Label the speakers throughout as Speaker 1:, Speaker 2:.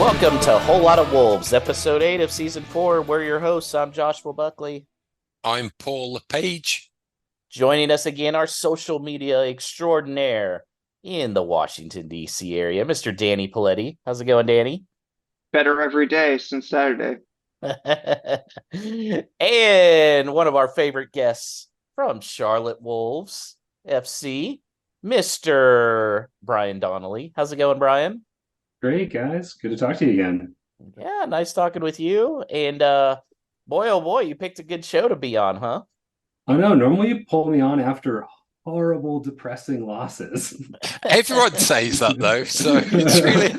Speaker 1: Welcome to Whole Lot of Wolves, episode 8 of season 4. We're your hosts. I'm Joshua Buckley.
Speaker 2: I'm Paul Page.
Speaker 1: Joining us again, our social media extraordinaire in the Washington, D.C. area, Mr. Danny Paletti. How's it going, Danny?
Speaker 3: Better every day since Saturday.
Speaker 1: And one of our favorite guests from Charlotte Wolves FC, Mr. Brian Donley. How's it going, Brian?
Speaker 4: Great, guys. Good to talk to you again.
Speaker 1: Yeah, nice talking with you. And boy, oh boy, you picked a good show to be on, huh?
Speaker 4: I know. Normally you pull me on after horrible, depressing losses.
Speaker 2: Everyone says that though, so it's really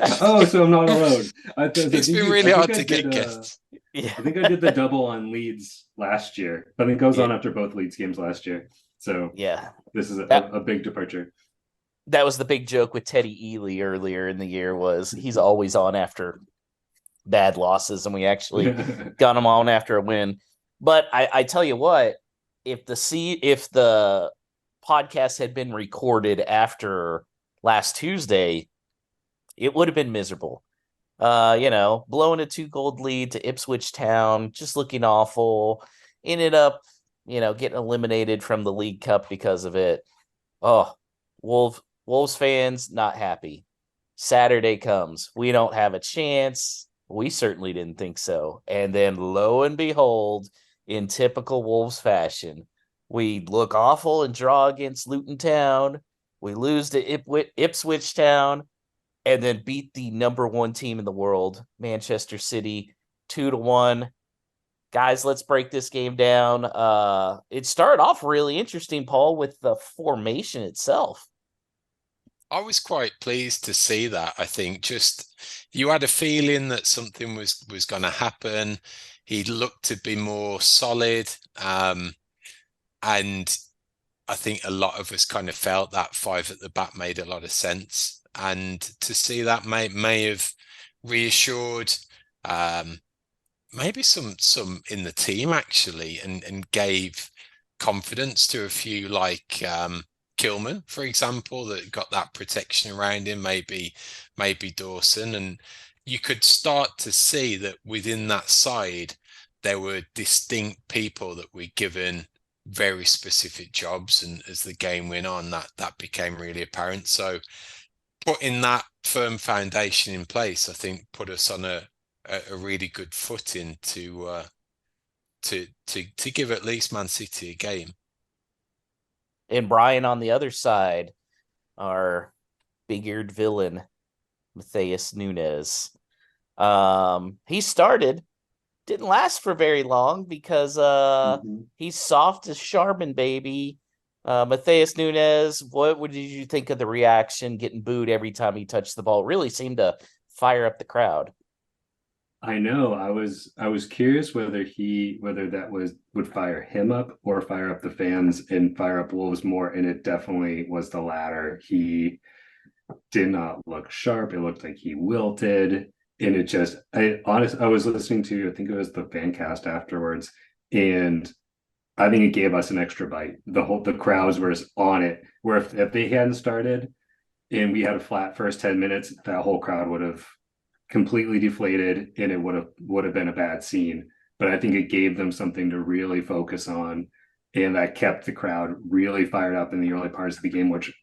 Speaker 4: so I'm not alone.
Speaker 2: It's been really hard to get guests.
Speaker 4: I think I did the double on Leeds last year. I think it goes on after both Leeds games last year. So
Speaker 1: yeah,
Speaker 4: this is a big departure.
Speaker 1: That was the big joke with Teddy Ely earlier in the year, was he's always on after bad losses, and we actually got him on after a win. But I tell you what, if the podcast had been recorded after last Tuesday, it would have been miserable. Blowing a 2-goal lead to Ipswich Town, just looking awful. Ended up, getting eliminated from the League Cup because of it. Oh, Wolves fans not happy. Saturday comes. We don't have a chance. We certainly didn't think so. And then lo and behold, in typical Wolves fashion, we look awful and draw against Luton Town. We lose to Ipswich Town and then beat the number 1 team in the world, Manchester City, 2-1. Guys, let's break this game down. It started off really interesting, Paul, with the formation itself.
Speaker 2: I was quite pleased to see that. I think just you had a feeling that something was going to happen. He looked to be more solid, and I think a lot of us kind of felt that 5 at the back made a lot of sense. And to see that may have reassured maybe some in the team actually, and gave confidence to a few, like Kilman, for example, that got that protection around him, maybe Dawson. And you could start to see that within that side there were distinct people that were given very specific jobs, and as the game went on, that became really apparent. So putting that firm foundation in place, I think, put us on a really good footing to give at least Man City a game.
Speaker 1: And Brian on the other side, our big-eared villain, Matheus Nunes. He started, didn't last for very long because he's soft as Charbon, baby. Matheus Nunes, what did you think of the reaction, getting booed every time he touched the ball? It really seemed to fire up the crowd.
Speaker 4: I know. I was curious whether that would fire him up or fire up the fans and fire up Wolves more, and it definitely was the latter. He did not look sharp. It looked like he wilted, and I was listening to, I think it was the fan cast afterwards, and I think it gave us an extra bite. The crowds were on it, where if they hadn't started and we had a flat first 10 minutes, that whole crowd would have completely deflated, and it would have been a bad scene. But I think it gave them something to really focus on, and that kept the crowd really fired up in the early parts of the game, which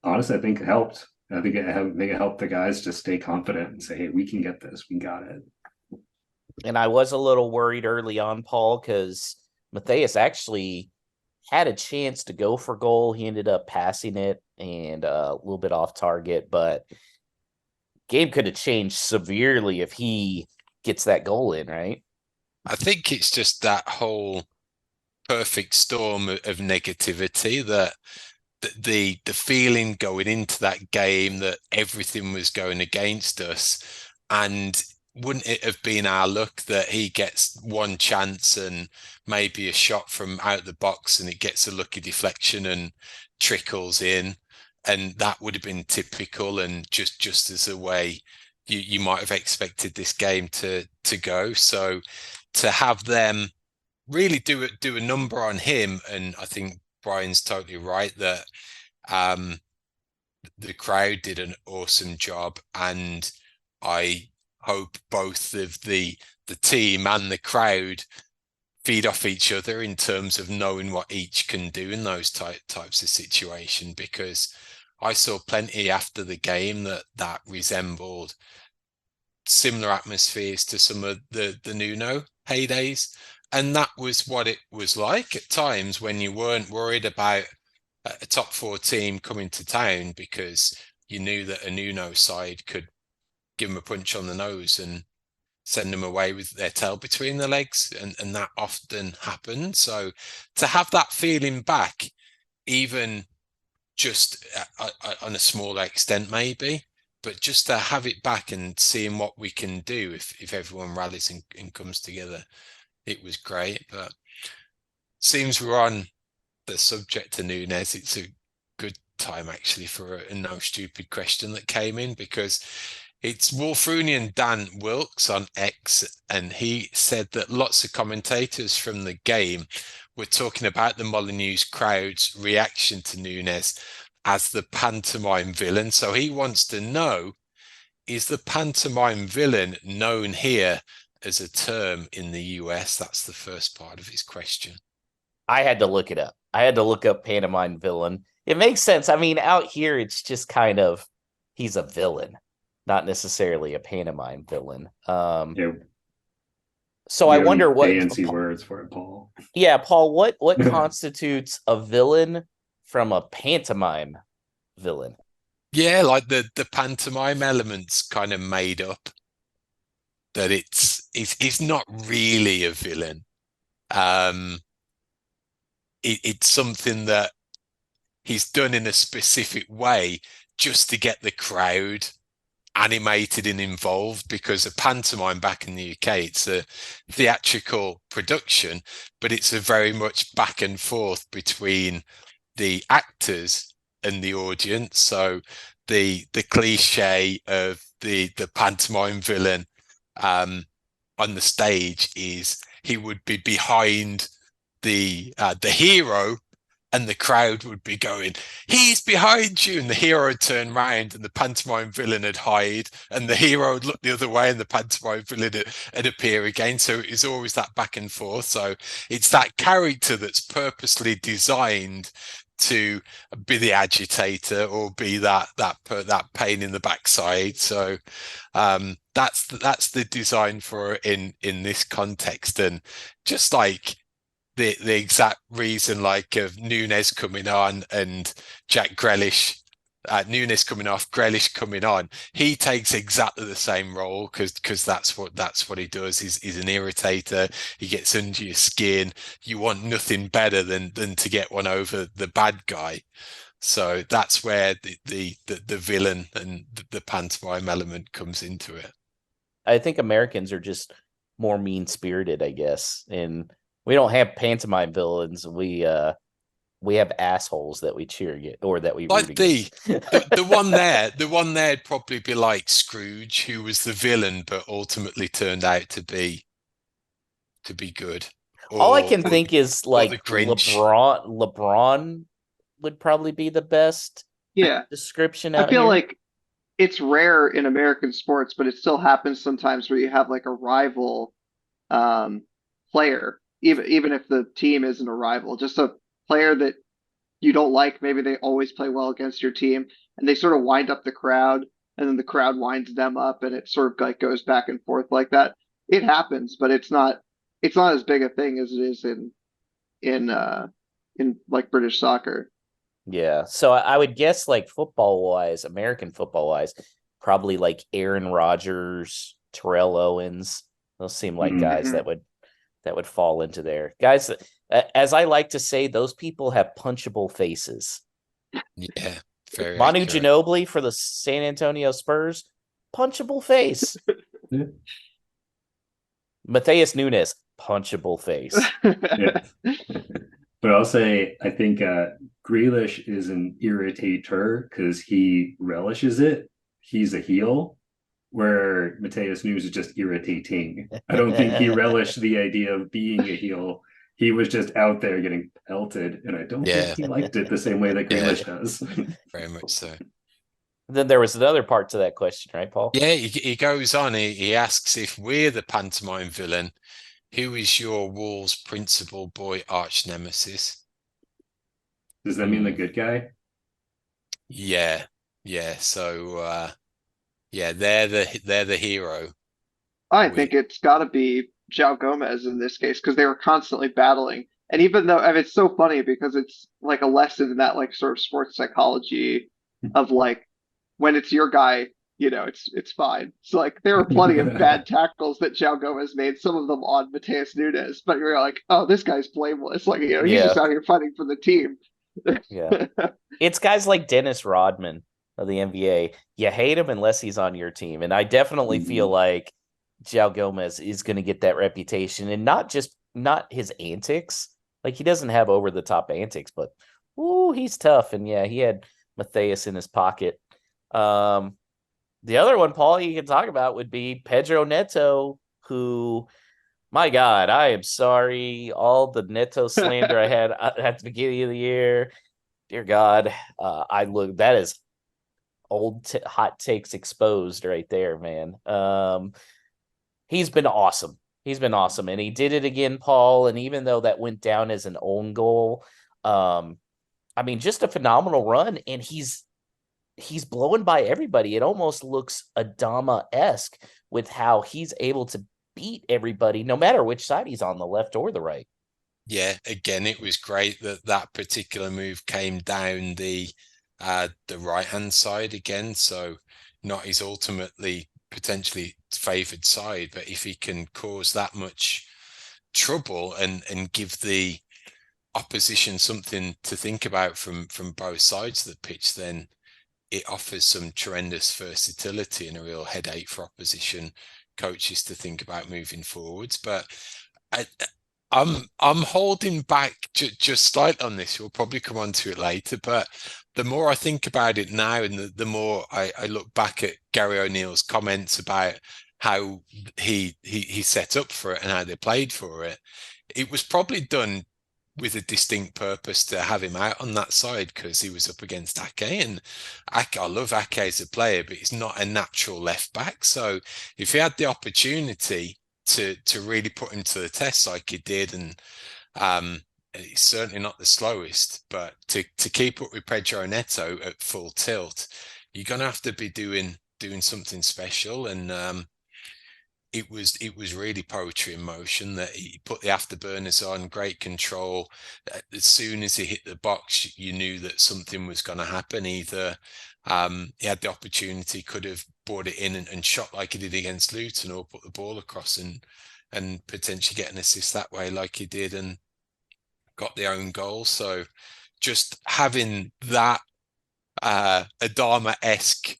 Speaker 4: honestly I think helped. I think it helped the guys to stay confident and say, hey, we can get this, we got it.
Speaker 1: And I was a little worried early on, Paul, because Matheus actually had a chance to go for goal. He ended up passing it and a little bit off target, but game could have changed severely if he gets that goal in, right?
Speaker 2: I think it's just that whole perfect storm of negativity, that the feeling going into that game that everything was going against us. And wouldn't it have been our luck that he gets one chance and maybe a shot from out the box and it gets a lucky deflection and trickles in? And that would have been typical, and just as a way you might have expected this game to go. So to have them really do a number on him, and I think Brian's totally right that the crowd did an awesome job, and I hope both of the team and the crowd feed off each other in terms of knowing what each can do in those types of situation, because I saw plenty after the game that resembled similar atmospheres to some of the Nuno heydays. And that was what it was like at times when you weren't worried about a top four team coming to town, because you knew that a Nuno side could give them a punch on the nose and send them away with their tail between their legs. And that often happened. So to have that feeling back, even just on a smaller extent maybe, but just to have it back and seeing what we can do if everyone rallies and comes together, it was great. But seems we're on the subject to Nunes. It's a good time actually for a no stupid question that came in, because it's Wolfrunian Dan Wilkes on X, and he said that lots of commentators from the game were talking about the Molineux crowd's reaction to Nunes as the pantomime villain. So he wants to know, is the pantomime villain known here as a term in the US? That's the first part of his question.
Speaker 1: I had to look it up. I had to look up pantomime villain. It makes sense. I mean, out here, it's just kind of, he's a villain, not necessarily a pantomime villain.
Speaker 4: Yeah.
Speaker 1: So I wonder what
Speaker 4: fancy words for it, Paul.
Speaker 1: Yeah, Paul, what constitutes a villain from a pantomime villain?
Speaker 2: Yeah, like the pantomime elements kind of made up that it's not really a villain. It's something that he's done in a specific way just to get the crowd animated and involved, because a pantomime back in the UK, it's a theatrical production, but it's a very much back and forth between the actors and the audience. So the cliche of the pantomime villain on the stage is he would be behind the hero, and the crowd would be going, he's behind you, and the hero would turn round and the pantomime villain would hide, and the hero would look the other way and the pantomime villain would appear again. So it's always that back and forth. So it's that character that's purposely designed to be the agitator or be that pain in the backside. So that's the design for it in this context. And just like the exact reason, like of Nunes coming on and Jack Grealish, Nunes coming off, Grealish coming on, he takes exactly the same role because that's what he does. He's an irritator. He gets under your skin. You want nothing better than to get one over the bad guy. So that's where the villain and the pantomime element comes into it.
Speaker 1: I think Americans are just more mean-spirited, I guess, and we don't have pantomime villains. We have assholes that we cheer or that we
Speaker 2: like
Speaker 1: root
Speaker 2: the one there'd probably be like Scrooge, who was the villain but ultimately turned out to be good.
Speaker 1: All I can think is like
Speaker 2: LeBron.
Speaker 1: LeBron would probably be the best description out
Speaker 3: I feel
Speaker 1: here.
Speaker 3: like it's rare in American sports, but it still happens sometimes where you have like a rival player, even if the team isn't a rival, just a player that you don't like. Maybe they always play well against your team, and they sort of wind up the crowd, and then the crowd winds them up, and it sort of like goes back and forth like that. It happens, but it's not as big a thing as it is in like British soccer.
Speaker 1: Yeah, so I would guess like football-wise, American football-wise, probably like Aaron Rodgers, Terrell Owens. Those seem like guys that would fall into there. Guys, as I like to say, those people have punchable faces.
Speaker 2: Yeah, very
Speaker 1: Manu
Speaker 2: accurate.
Speaker 1: Ginobili for the San Antonio Spurs, punchable face. Matheus Nunes, punchable face.
Speaker 4: Yeah. But I'll say, I think Grealish is an irritator because he relishes it. He's a heel, where Matheus Nunes is just irritating. I don't think he relished the idea of being a heel. He was just out there getting pelted, and I don't think he liked it the same way that Grealish does.
Speaker 2: Very much so.
Speaker 1: Then there was another part to that question, right, Paul?
Speaker 2: Yeah, he goes on. He asks if we're the pantomime villain, who is your Wolves principal boy arch nemesis?
Speaker 4: Does that mean the good guy?
Speaker 2: Yeah, yeah. So yeah, they're the hero.
Speaker 3: I think it's got to be João Gomez in this case because they were constantly battling. And even though, I mean, it's so funny because it's like a lesson in that like sort of sports psychology of like when it's your guy, it's fine. So like there were plenty of bad tackles that João Gomez made, some of them on Matheus Nunes, but you're like, oh, this guy's blameless. Like, he's just out here fighting for the team.
Speaker 1: Yeah. It's guys like Dennis Rodman of the NBA. You hate him unless he's on your team. And I definitely feel like João Gomez is going to get that reputation, and not his antics. Like, he doesn't have over the top antics, but he's tough. And yeah, he had Matthias in his pocket. The other one, Paul, you can talk about would be Pedro Neto, who, my God, I am sorry. All the Neto slander I had at the beginning of the year. Dear God, that is old hot takes exposed right there, man. He's been awesome. And he did it again, Paul. And even though that went down as an own goal, I mean, just a phenomenal run. And he's blowing by everybody. It almost looks Adama-esque with how he's able to beat everybody, no matter which side he's on, the left or the right.
Speaker 2: Yeah, again, it was great that particular move came down the right hand side again. So not his ultimately potentially favored side, but if he can cause that much trouble and give the opposition something to think about from both sides of the pitch, then it offers some tremendous versatility and a real headache for opposition coaches to think about moving forwards. But I'm holding back just slightly on this. We'll probably come on to it later, but the more I think about it now, and the more I look back at Gary O'Neill's comments about how he set up for it and how they played for it, it was probably done with a distinct purpose to have him out on that side because he was up against Ake, and Ake, I love Ake as a player, but he's not a natural left back. So if he had the opportunity to really put him to the test like he did, and he's certainly not the slowest, but to keep up with Pedro Neto at full tilt, you're gonna have to be doing something special. And it was really poetry in motion that he put the afterburners on, great control. As soon as he hit the box, you knew that something was going to happen. Either he had the opportunity, could have brought it in and shot like he did against Luton, or put the ball across and potentially get an assist that way like he did and got the own goal. So just having that Adama-esque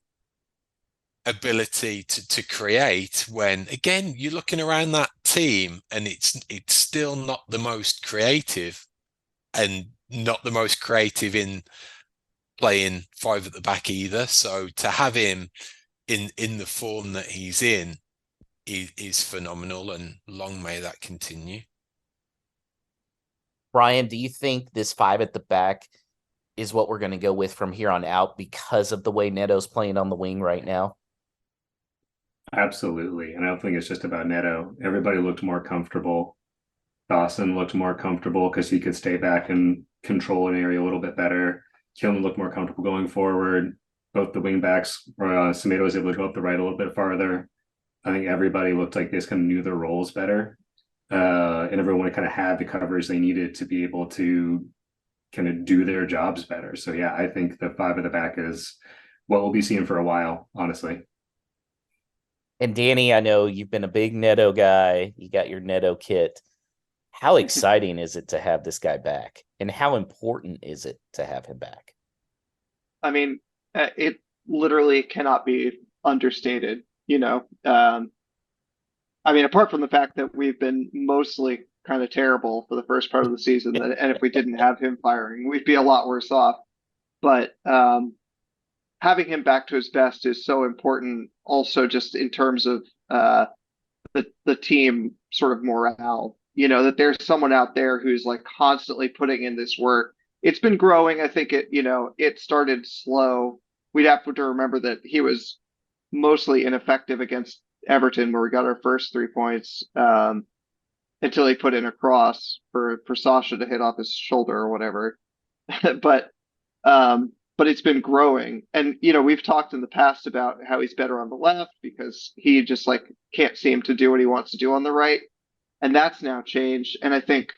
Speaker 2: ability to create, when again you're looking around that team and it's still not the most creative, and not the most creative in playing five at the back either. So to have him in the form that he's in is phenomenal, and long may that continue.
Speaker 1: Brian, do you think this five at the back is what we're going to go with from here on out because of the way Neto's playing on the wing right now?
Speaker 4: Absolutely. And I don't think it's just about Neto. Everybody looked more comfortable. Dawson looked more comfortable because he could stay back and control an area a little bit better. Kilman looked more comfortable going forward. Both the wing backs, Semedo was able to go up the right a little bit farther. I think everybody looked like they just kind of knew their roles better. And everyone kind of had the coverage they needed to be able to kind of do their jobs better. So yeah, I think the five at the back is what we'll be seeing for a while, honestly.
Speaker 1: And Danny, I know you've been a big Neto guy. You got your Neto kit. How exciting is it to have this guy back? And how important is it to have him back?
Speaker 3: I mean, it literally cannot be understated, I mean, apart from the fact that we've been mostly kind of terrible for the first part of the season, and if we didn't have him firing, we'd be a lot worse off. But having him back to his best is so important. Also, just in terms of the team sort of morale, that there's someone out there who's like constantly putting in this work. It's been growing. I think it started slow we'd have to remember that he was mostly ineffective against Everton, where we got our first 3 points, until he put in a cross for Sasha to hit off his shoulder or whatever. but but it's been growing, and we've talked in the past about how he's better on the left because he just like can't seem to do what he wants to do on the right, and that's now changed. And I think,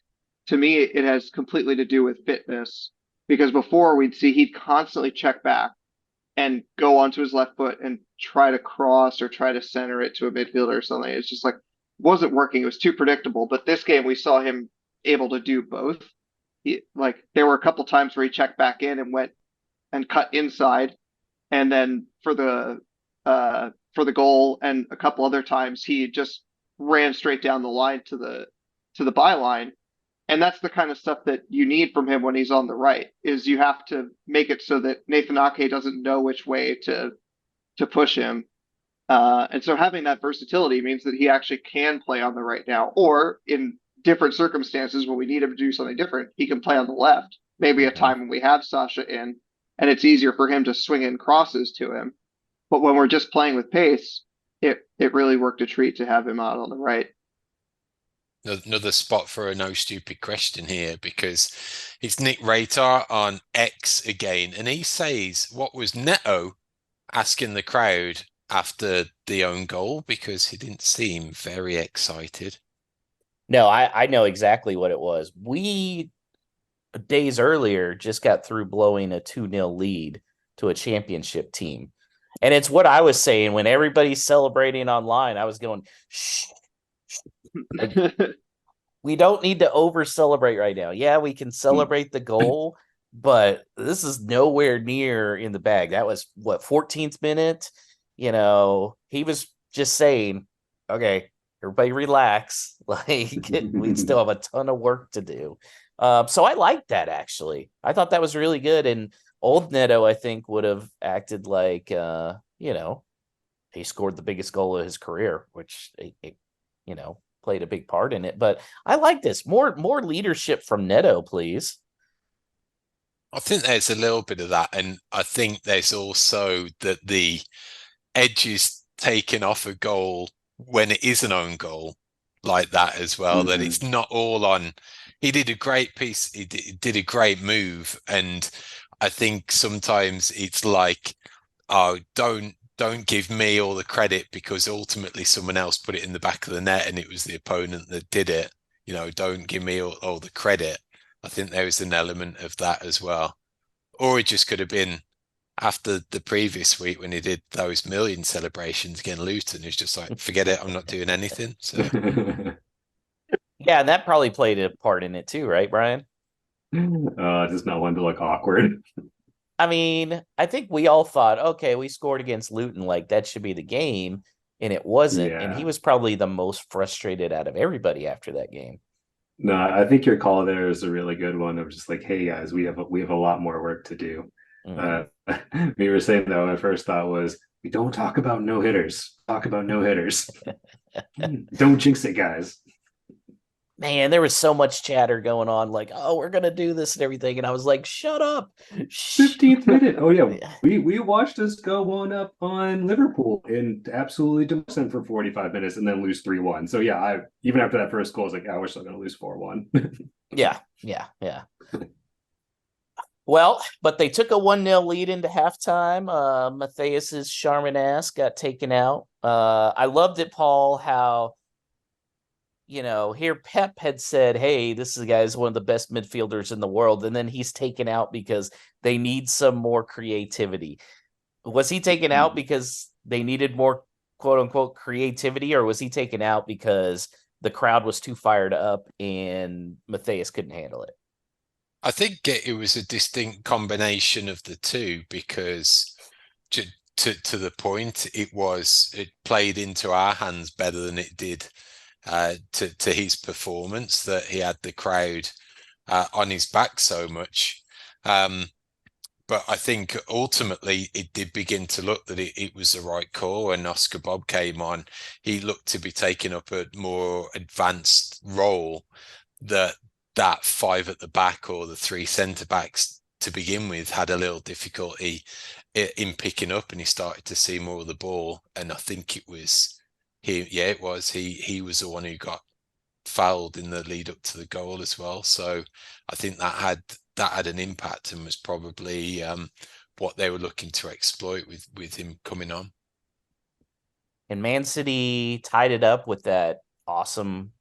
Speaker 3: to me, it has completely to do with fitness, because before we'd see he'd constantly check back and go onto his left foot and try to cross or try to center it to a midfielder or something. It's just like wasn't working. It was too predictable. But this game we saw him able to do both. Like there were a couple times where he checked back in and went and cut inside, and then for the goal, and a couple other times he just ran straight down the line to the byline. And that's the kind of stuff that you need from him when he's on the right, is you have to make it so that Nathan Ake doesn't know which way to push him. And so having that versatility means that he actually can play on the right now, or in different circumstances when we need him to do something different, he can play on the left. Maybe a time when we have Sasha in and it's easier for him to swing in crosses to him. But when we're just playing with pace, it really worked a treat to have him out on the right.
Speaker 2: Another spot for a no stupid question here, because it's Nick Ratar on X again, and he says, what was Neto asking the crowd after the own goal, because he didn't seem very excited?
Speaker 1: No, I know exactly what it was. We, days earlier, just got through blowing a 2-0 lead to a championship team. And it's what I was saying when everybody's celebrating online. I was going, shh. We don't need to over celebrate right now. Yeah, we can celebrate the goal, but this is nowhere near in the bag. That was what, 14th minute? He was just saying, okay, everybody relax. Like, we still have a ton of work to do. So I liked that, actually. I thought that was really good. And old Neto, I think, would have acted like, he scored the biggest goal of his career, which, played a big part in it. But I like this. More leadership from Neto, please.
Speaker 2: I think there's a little bit of that. And I think there's also that the edge is taken off a goal when it is an own goal like that as well, that it's not all on. He did a great piece. He did a great move. And I think sometimes it's like, oh, don't give me all the credit because ultimately someone else put it in the back of the net and it was the opponent that did it. Don't give me all the credit. I think there was an element of that as well. Or it just could have been after the previous week when he did those million celebrations against Luton. It's just like, forget it, I'm not doing anything. So
Speaker 1: yeah, and that probably played a part in it too, right, Brian?
Speaker 4: Just not one to look awkward.
Speaker 1: I mean, I think we all thought, okay, we scored against Luton, like that should be the game, and it wasn't. Yeah. And he was probably the most frustrated out of everybody after that game.
Speaker 4: No, I think your call there is a really good one of just like, hey guys, we have a lot more work to do. We were saying though, my first thought was, we don't talk about no hitters. Talk about no hitters. Don't jinx it, guys.
Speaker 1: Man, there was so much chatter going on, like, oh, we're gonna do this and everything, and I was like, shut up.
Speaker 4: 15th minute. Oh yeah, we watched us go one up on Liverpool and absolutely demolish them for 45 minutes and then lose 3-1. So yeah, I even after that first goal, I was like, we're still gonna lose 4-1.
Speaker 1: Yeah. Well, but they took a 1-0 lead into halftime. Matheus's Charmin ass got taken out. I loved it, Paul, how here Pep had said, hey, this is guy's one of the best midfielders in the world, and then he's taken out because they need some more creativity. Was he taken out because they needed more quote unquote creativity, or was he taken out because the crowd was too fired up and Matheus couldn't handle it?
Speaker 2: I think it was a distinct combination of the two, because to the point, it played into our hands better than it did to his performance, that he had the crowd on his back so much. But I think ultimately it did begin to look that it was the right call. When Oscar Bob came on, he looked to be taking up a more advanced role that 5 at the back or the 3 centre backs to begin with had a little difficulty in picking up, and he started to see more of the ball. And I think it was he. Yeah, it was he was the one who got fouled in the lead up to the goal as well. So I think that had an impact and was probably what they were looking to exploit with him coming on.
Speaker 1: And Man City tied it up with that awesome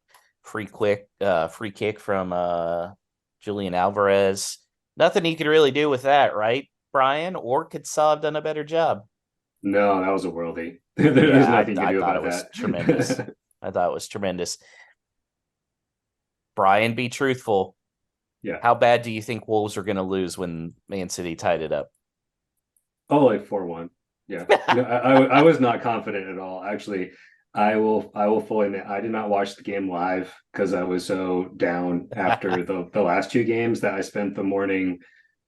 Speaker 1: free kick from Julian Alvarez. Nothing he could really do with that, right, Brian? Or could Saw have done a better job?
Speaker 4: No, that was a worldie. There's nothing you can do about that.
Speaker 1: Tremendous. I thought it was tremendous. Brian, be truthful.
Speaker 4: Yeah.
Speaker 1: How bad do you think Wolves are going to lose when Man City tied it up?
Speaker 4: Oh, like 4-1. Yeah. No, I was not confident at all. Actually, I will fully admit I did not watch the game live because I was so down after the last two games that I spent the morning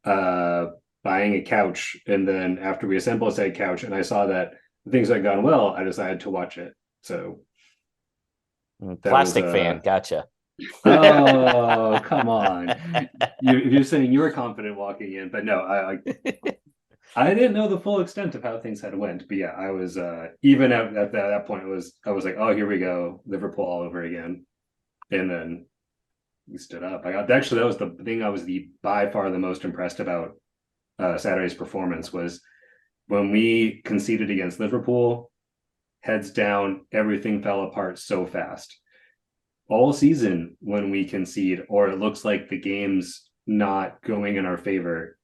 Speaker 4: buying a couch, and then after we assembled said couch and I saw that things had gone well, I decided to watch it. So
Speaker 1: plastic fan, gotcha.
Speaker 4: Oh, come on. You're saying you were confident walking in, but no, I didn't know the full extent of how things had went. But yeah, I was even at that point I was like, oh, here we go, Liverpool all over again. And then we stood up. That was the thing I was by far the most impressed about Saturday's performance was when we conceded against Liverpool, heads down, everything fell apart so fast. All season when we concede or it looks like the game's not going in our favor,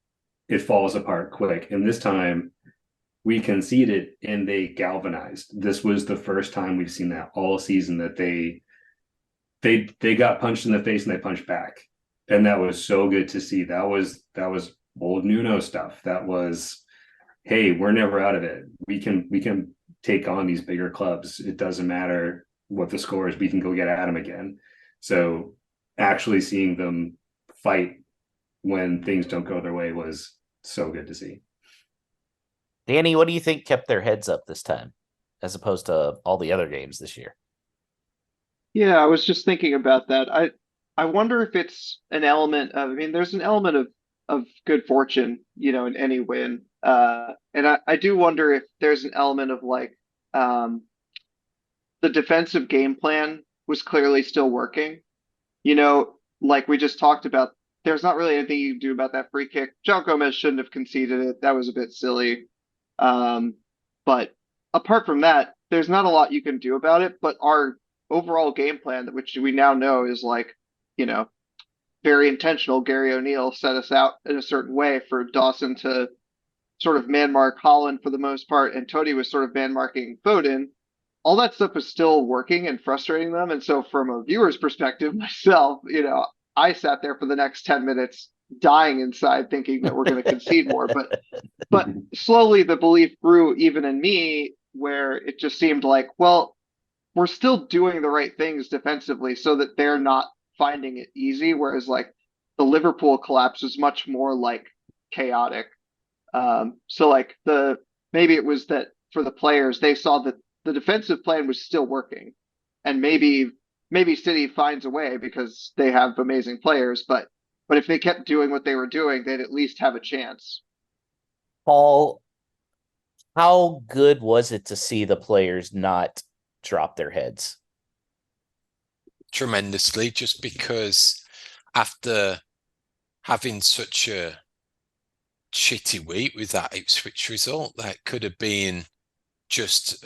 Speaker 4: it falls apart quick. And this time we conceded and they galvanized. This was the first time we've seen that all season, that they got punched in the face and they punched back. And that was so good to see. That was old Nuno stuff. That was, hey, we're never out of it. We can take on these bigger clubs. It doesn't matter what the score is, we can go get at them again. So actually seeing them fight when things don't go their way was so good to see.
Speaker 1: Danny, what do you think kept their heads up this time as opposed to all the other games this year?
Speaker 3: Yeah, I was just thinking about that. I wonder if it's an element of, I mean, there's an element of good fortune, in any win. And I do wonder if there's an element of like the defensive game plan was clearly still working. Like we just talked about, there's not really anything you can do about that free kick. João Gomez shouldn't have conceded it. That was a bit silly. But apart from that, there's not a lot you can do about it. But our overall game plan, which we now know is like, very intentional. Gary O'Neill set us out in a certain way for Dawson to sort of man mark Holland for the most part, and Tony was sort of man marking Foden. All that stuff was still working and frustrating them. And so from a viewer's perspective, myself, I sat there for the next 10 minutes dying inside thinking that we're going to concede more. But slowly the belief grew even in me, where it just seemed like, well, we're still doing the right things defensively so that they're not finding it easy. Whereas like the Liverpool collapse was much more like chaotic. So like maybe it was that for the players, they saw that the defensive plan was still working, and maybe City finds a way because they have amazing players, but if they kept doing what they were doing, they'd at least have a chance.
Speaker 1: Paul, how good was it to see the players not drop their heads?
Speaker 2: Tremendously, just because after having such a shitty week with that Ipswich result, that could have been just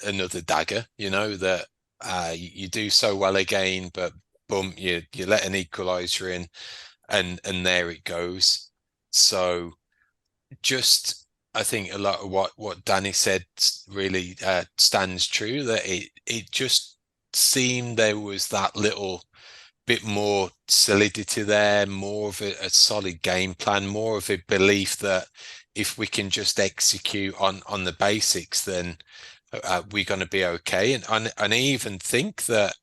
Speaker 2: another dagger, that you do so well again, but boom, you let an equaliser in, and there it goes. So just, I think a lot of what Danny said really stands true, that it just seemed there was that little bit more solidity there, more of a solid game plan, more of a belief that if we can just execute on the basics, then we're going to be okay. And I even think that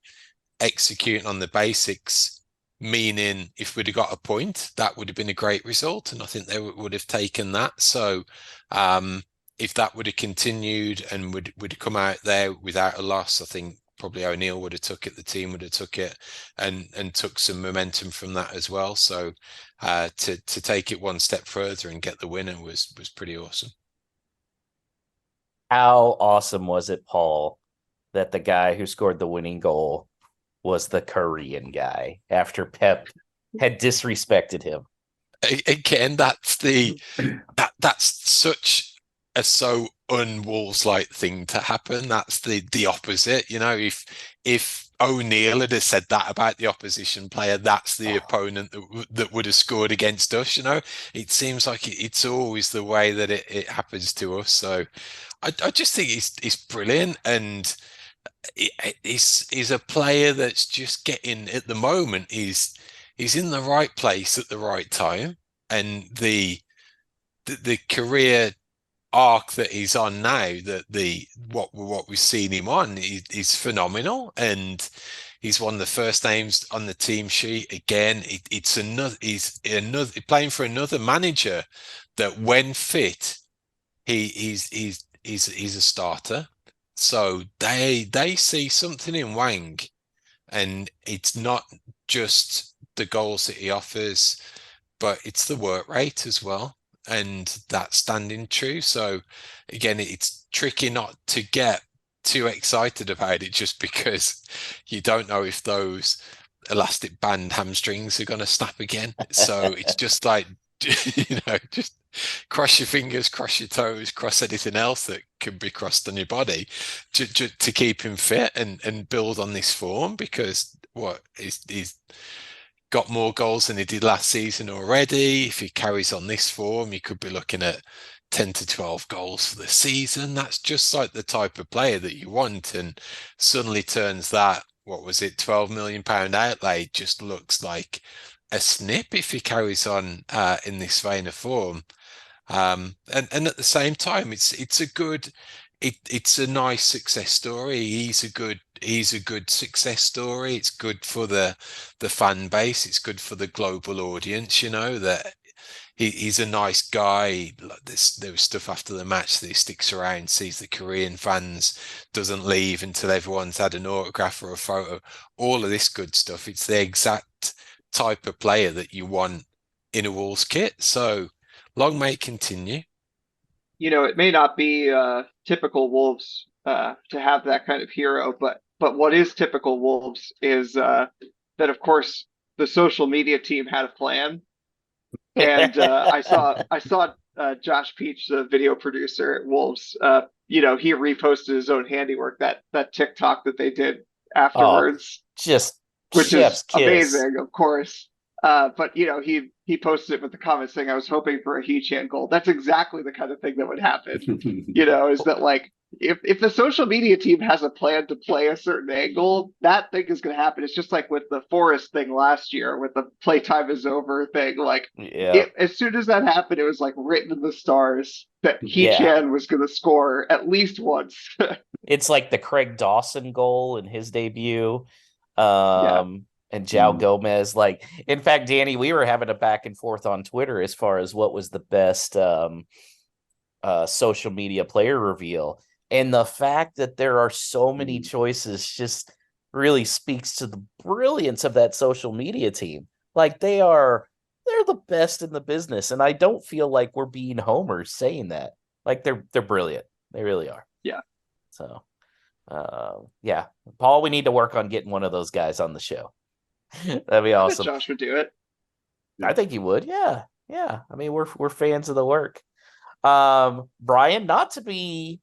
Speaker 2: executing on the basics, meaning if we'd have got a point, that would have been a great result. And I think they would have taken that. So if that would have continued and would come out there without a loss, I think probably O'Neill would have took it, the team would have took it, and took some momentum from that as well. So to take it one step further and get the winner was pretty awesome.
Speaker 1: How awesome was it, Paul, that the guy who scored the winning goal was the Korean guy after Pep had disrespected him?
Speaker 2: Again, that's such a so un-Wolves like thing to happen. That's the opposite. You know, if O'Neill had said that about the opposition player, that's the opponent that would have scored against us. You know, it seems like it's always the way that it happens to us. So I just think it's brilliant, and he's a player that's just getting, at the moment, he's in the right place at the right time, and the career arc that he's on now, that what we've seen him on is phenomenal, and he's one of the first names on the team sheet again. He's another playing for another manager that, when fit, he's a starter. So they see something in Wang, and it's not just the goals that he offers, but it's the work rate as well, and that's standing true. So again, it's tricky not to get too excited about it, just because you don't know if those elastic band hamstrings are going to snap again. So it's just like, just cross your fingers, cross your toes, cross anything else that can be crossed on your body to keep him fit and build on this form, because he's got more goals than he did last season already. If he carries on this form, you could be looking at 10 to 12 goals for the season. That's just like the type of player that you want, and suddenly turns that, what was it, £12 million outlay, just looks like a snip if he carries on in this vein of form. And at the same time, it's a nice success story. He's a good success story. It's good for the fan base. It's good for the global audience. You know, that he's a nice guy. There was stuff after the match that he sticks around, sees the Korean fans, doesn't leave until everyone's had an autograph or a photo. All of this good stuff. It's the exact type of player that you want in a Wolves kit. So long may it continue.
Speaker 3: You know, it may not be typical Wolves to have that kind of hero, but what is typical Wolves is that, of course, the social media team had a plan, and I saw Josh Peach, the video producer at Wolves. He reposted his own handiwork, that TikTok that they did afterwards,
Speaker 1: just
Speaker 3: which
Speaker 1: chef's
Speaker 3: is
Speaker 1: kiss.
Speaker 3: amazing, of course. But he posted it with the comment saying, "I was hoping for a He-Chan goal." That's exactly the kind of thing that would happen. Is that, like, if the social media team has a plan to play a certain angle, that thing is going to happen. It's just like with the Forest thing last year, with the playtime is over thing. Like, as soon as that happened, it was like written in the stars that He-Chan was going to score at least once.
Speaker 1: It's like the Craig Dawson goal in his debut. And João Gomez. Like, in fact, Danny, we were having a back and forth on Twitter as far as what was the best social media player reveal. And the fact that there are so many choices just really speaks to the brilliance of that social media team. Like, they're the best in the business. And I don't feel like we're being homers saying that. Like, they're brilliant. They really are.
Speaker 3: Yeah.
Speaker 1: So, Paul, we need to work on getting one of those guys on the show. That'd be awesome.
Speaker 3: I bet Josh would do it.
Speaker 1: I think he would. Yeah. I mean, we're fans of the work. Brian, not to be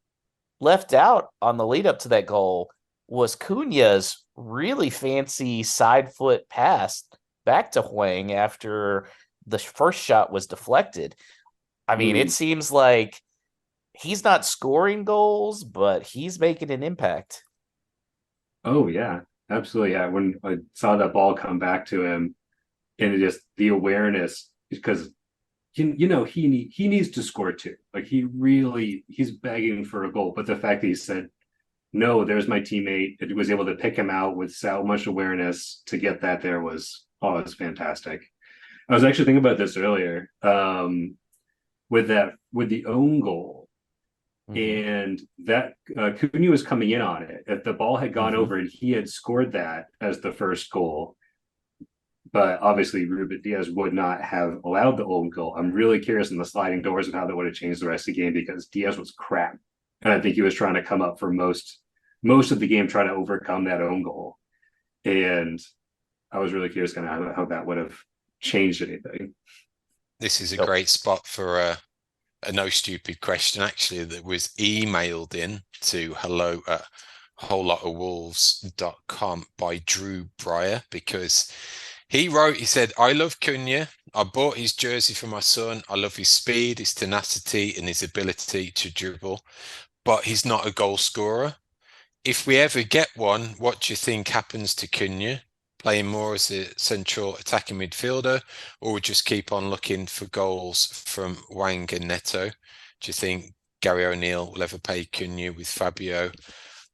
Speaker 1: left out on the lead up to that goal was Cunha's really fancy side foot pass back to Hwang after the first shot was deflected. I mean, it seems like he's not scoring goals, but he's making an impact.
Speaker 4: Oh yeah, absolutely. Yeah, when I saw that ball come back to him, and just the awareness, because he needs to score too. Like, he's begging for a goal, but the fact that he said, "No, there's my teammate," it was able to pick him out with so much awareness to get that there was fantastic. I was actually thinking about this earlier. With the own goal, And that Cunha was coming in on it. If the ball had gone over and he had scored that as the first goal, but obviously Ruben Diaz would not have allowed the own goal. I'm really curious in the sliding doors of how that would have changed the rest of the game, because Diaz was crap. And I think he was trying to come up for most of the game, trying to overcome that own goal. And I was really curious kind of how that would have changed anything.
Speaker 2: This is a great spot for a no stupid question, actually, that was emailed in to hello@wholelotofwolves.com by Drew Breyer, because he said, I love Cunha. I bought his jersey for my son. I love his speed, his tenacity, and his ability to dribble, but he's not a goal scorer. If we ever get one, what do you think happens to Cunha? Playing more as a central attacking midfielder, or just keep on looking for goals from Wang and Neto? Do you think Gary O'Neill will ever play Cunha with Fabio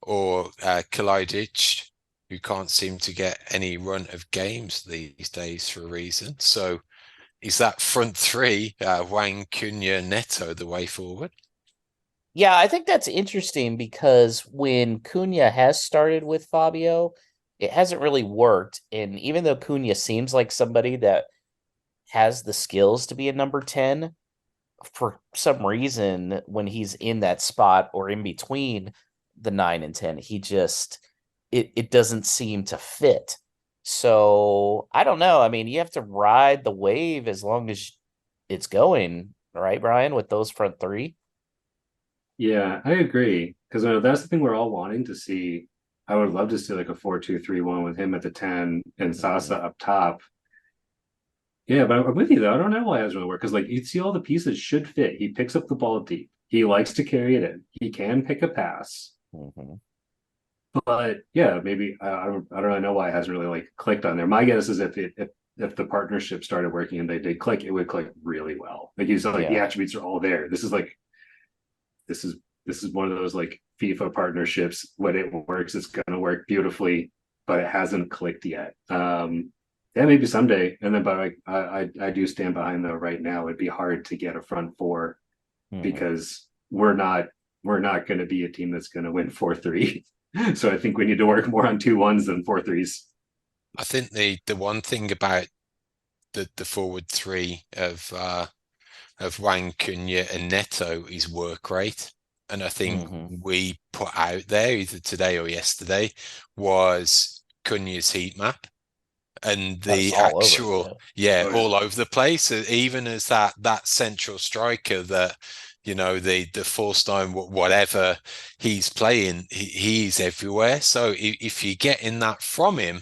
Speaker 2: or Kalajdzic, who can't seem to get any run of games these days for a reason? So is that front three, Wang, Cunha, Neto, the way forward?
Speaker 1: Yeah, I think that's interesting, because when Cunha has started with Fabio, it hasn't really worked. And even though Cunha seems like somebody that has the skills to be a number 10, for some reason, when he's in that spot or in between the 9 and 10, he just, it doesn't seem to fit. So I don't know. I mean, you have to ride the wave as long as it's going, right, Brian, with those front three?
Speaker 4: Yeah, I agree. Because that's the thing we're all wanting to see. I would love to see like a 4-2-3-1 with him at the 10 and Sasa up top. Yeah, but I'm with you though. I don't know why it doesn't really work, because like you see all the pieces should fit. He picks up the ball deep. He likes to carry it in. He can pick a pass. But yeah, maybe I don't really know why it hasn't really like clicked on there. My guess is if the partnership started working and they did click, it would click really well. Like you said, like the attributes are all there. This is one of those like FIFA partnerships. When it works, it's going to work beautifully, but it hasn't clicked yet. Yeah, maybe someday. And then, but I do stand behind though. Right now, it'd be hard to get a front four because we're not going to be a team that's going to win 4-3. So I think we need to work more on 2-1s than 4-3s.
Speaker 2: I think the one thing about the forward three of Wang, Cunha, and Neto is work rate. And I think we put out there either today or yesterday was Cunha's heat map. And the actual, all over the place, even as that central striker that, you know, the force nine, whatever he's playing, he's everywhere. So if you're getting that from him,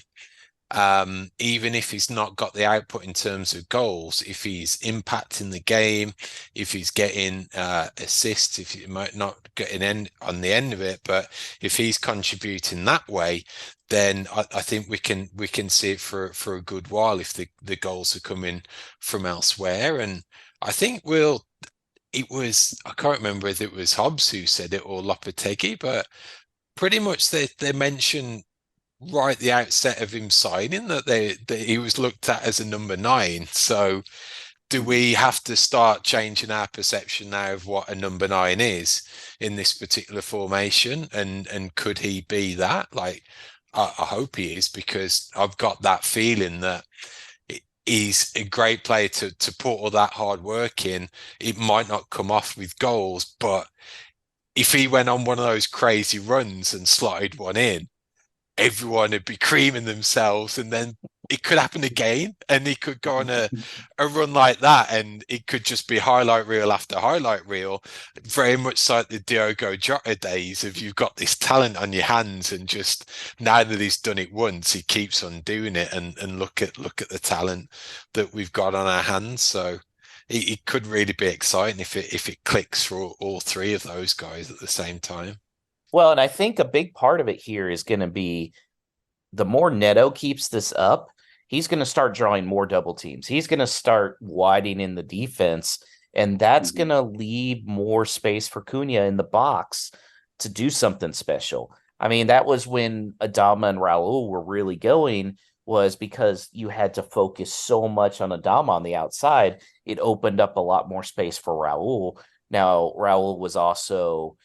Speaker 2: even if he's not got the output in terms of goals, if he's impacting the game, if he's getting assists, if he might not getting on the end of it, but if he's contributing that way, then I think we can see it for a good while if the goals are coming from elsewhere. And I think I can't remember if it was Hobbs who said it or Lopetegui, but pretty much they mentioned right at the outset of him signing that he was looked at as a number 9. So do we have to start changing our perception now of what a number 9 is in this particular formation? And could he be that? Like, I hope he is, because I've got that feeling that he's a great player to put all that hard work in. It might not come off with goals, but if he went on one of those crazy runs and slotted one in, everyone would be creaming themselves, and then it could happen again, and he could go on a run like that, and it could just be highlight reel after highlight reel, very much like the Diogo Jota days of you've got this talent on your hands, and just now that he's done it once, he keeps on doing it, and look at the talent that we've got on our hands. So it could really be exciting if it clicks for all three of those guys at the same time.
Speaker 1: Well, and I think a big part of it here is going to be the more Neto keeps this up, he's going to start drawing more double teams. He's going to start widening the defense, and that's going to leave more space for Cunha in the box to do something special. I mean, that was when Adama and Raul were really going, was because you had to focus so much on Adama on the outside. It opened up a lot more space for Raul. Now, Raul was also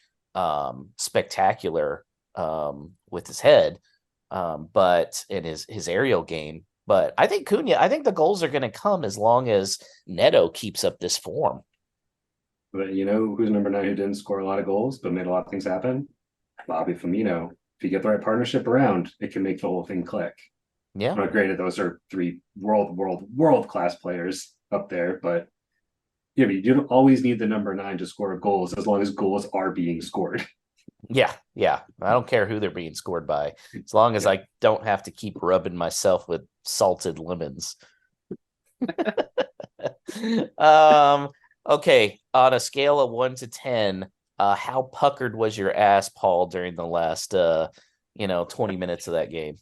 Speaker 1: spectacular with his head, but in his aerial game. But I think I think the goals are going to come as long as Neto keeps up this form.
Speaker 4: But you know who's number 9 who didn't score a lot of goals but made a lot of things happen? Bobby Firmino. If you get the right partnership around, it can make the whole thing click.
Speaker 1: Yeah.
Speaker 4: Not granted, those are 3 world class players up there, but yeah, but you don't always need the number 9 to score goals as long as goals are being scored.
Speaker 1: Yeah. I don't care who they're being scored by, as long as I don't have to keep rubbing myself with salted lemons. Okay. On a scale of 1 to 10, how puckered was your ass, Paul, during the last 20 minutes of that game?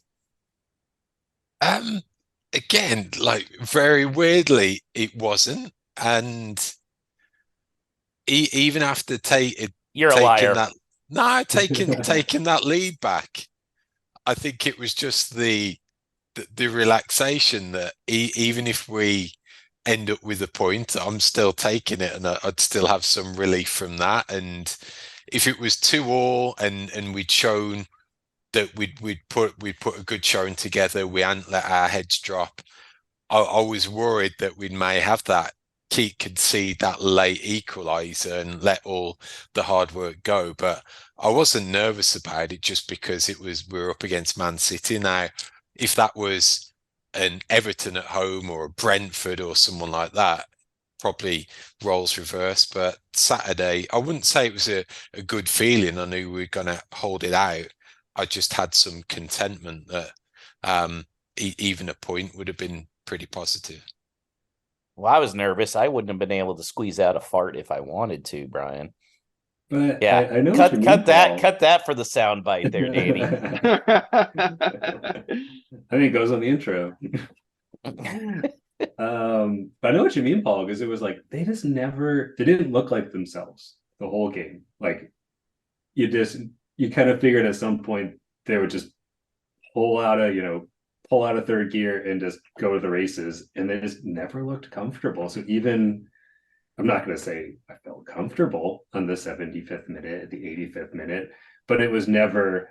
Speaker 2: Again, like very weirdly, it wasn't. And even after
Speaker 1: You're a liar.
Speaker 2: taking that lead back, I think it was just the relaxation that even if we end up with a point, I'm still taking it, and I'd still have some relief from that. And if it was 2-2 and we'd shown that we'd put a good showing together, we hadn't let our heads drop, I was worried that we may have that concede that late equalizer and let all the hard work go. But I wasn't nervous about it, just because we were up against Man City. Now, if that was an Everton at home or a Brentford or someone like that, probably roles reverse. But Saturday, I wouldn't say it was a good feeling. I knew we were going to hold it out. I just had some contentment that even a point would have been pretty positive.
Speaker 1: Well, I was nervous. I wouldn't have been able to squeeze out a fart if I wanted to, Brian.
Speaker 4: But
Speaker 1: yeah,
Speaker 4: I know
Speaker 1: cut that for the sound bite there, Danny.
Speaker 4: I think it goes on the intro. But I know what you mean, Paul, because it was like they didn't look like themselves the whole game. Like you kind of figured at some point they would just pull out of third gear and just go to the races, and they just never looked comfortable. So even, I'm not going to say I felt comfortable on the 75th minute, the 85th minute, but it was never,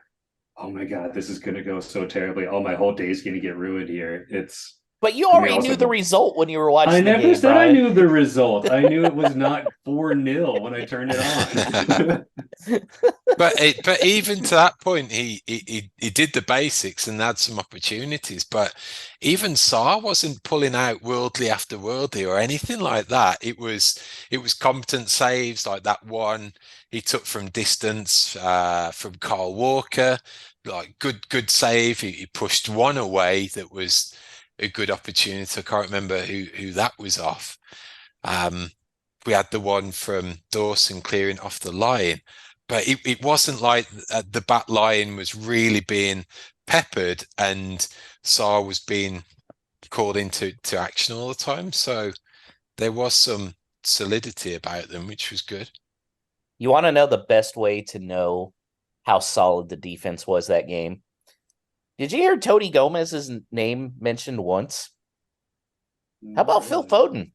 Speaker 4: oh my God, this is going to go so terribly. Oh, my whole day's going to get ruined here.
Speaker 1: But you already knew the result when you were watching.
Speaker 4: I never said
Speaker 1: Brian.
Speaker 4: I knew the result. I knew it was not 4-0 when I turned it on.
Speaker 2: But even to that point, he did the basics and had some opportunities. But even Sarr wasn't pulling out worldly after worldly or anything like that. It was competent saves, like that one he took from distance from Kyle Walker. Like good save. He pushed one away that was a good opportunity. I can't remember who that was off. We had the one from Dawson clearing off the line, but it wasn't like the back line was really being peppered and Sarr was being called into action all the time. So there was some solidity about them, which was good.
Speaker 1: You want to know the best way to know how solid the defense was that game? Did you hear Tony Gomez's name mentioned once? How about Phil Foden?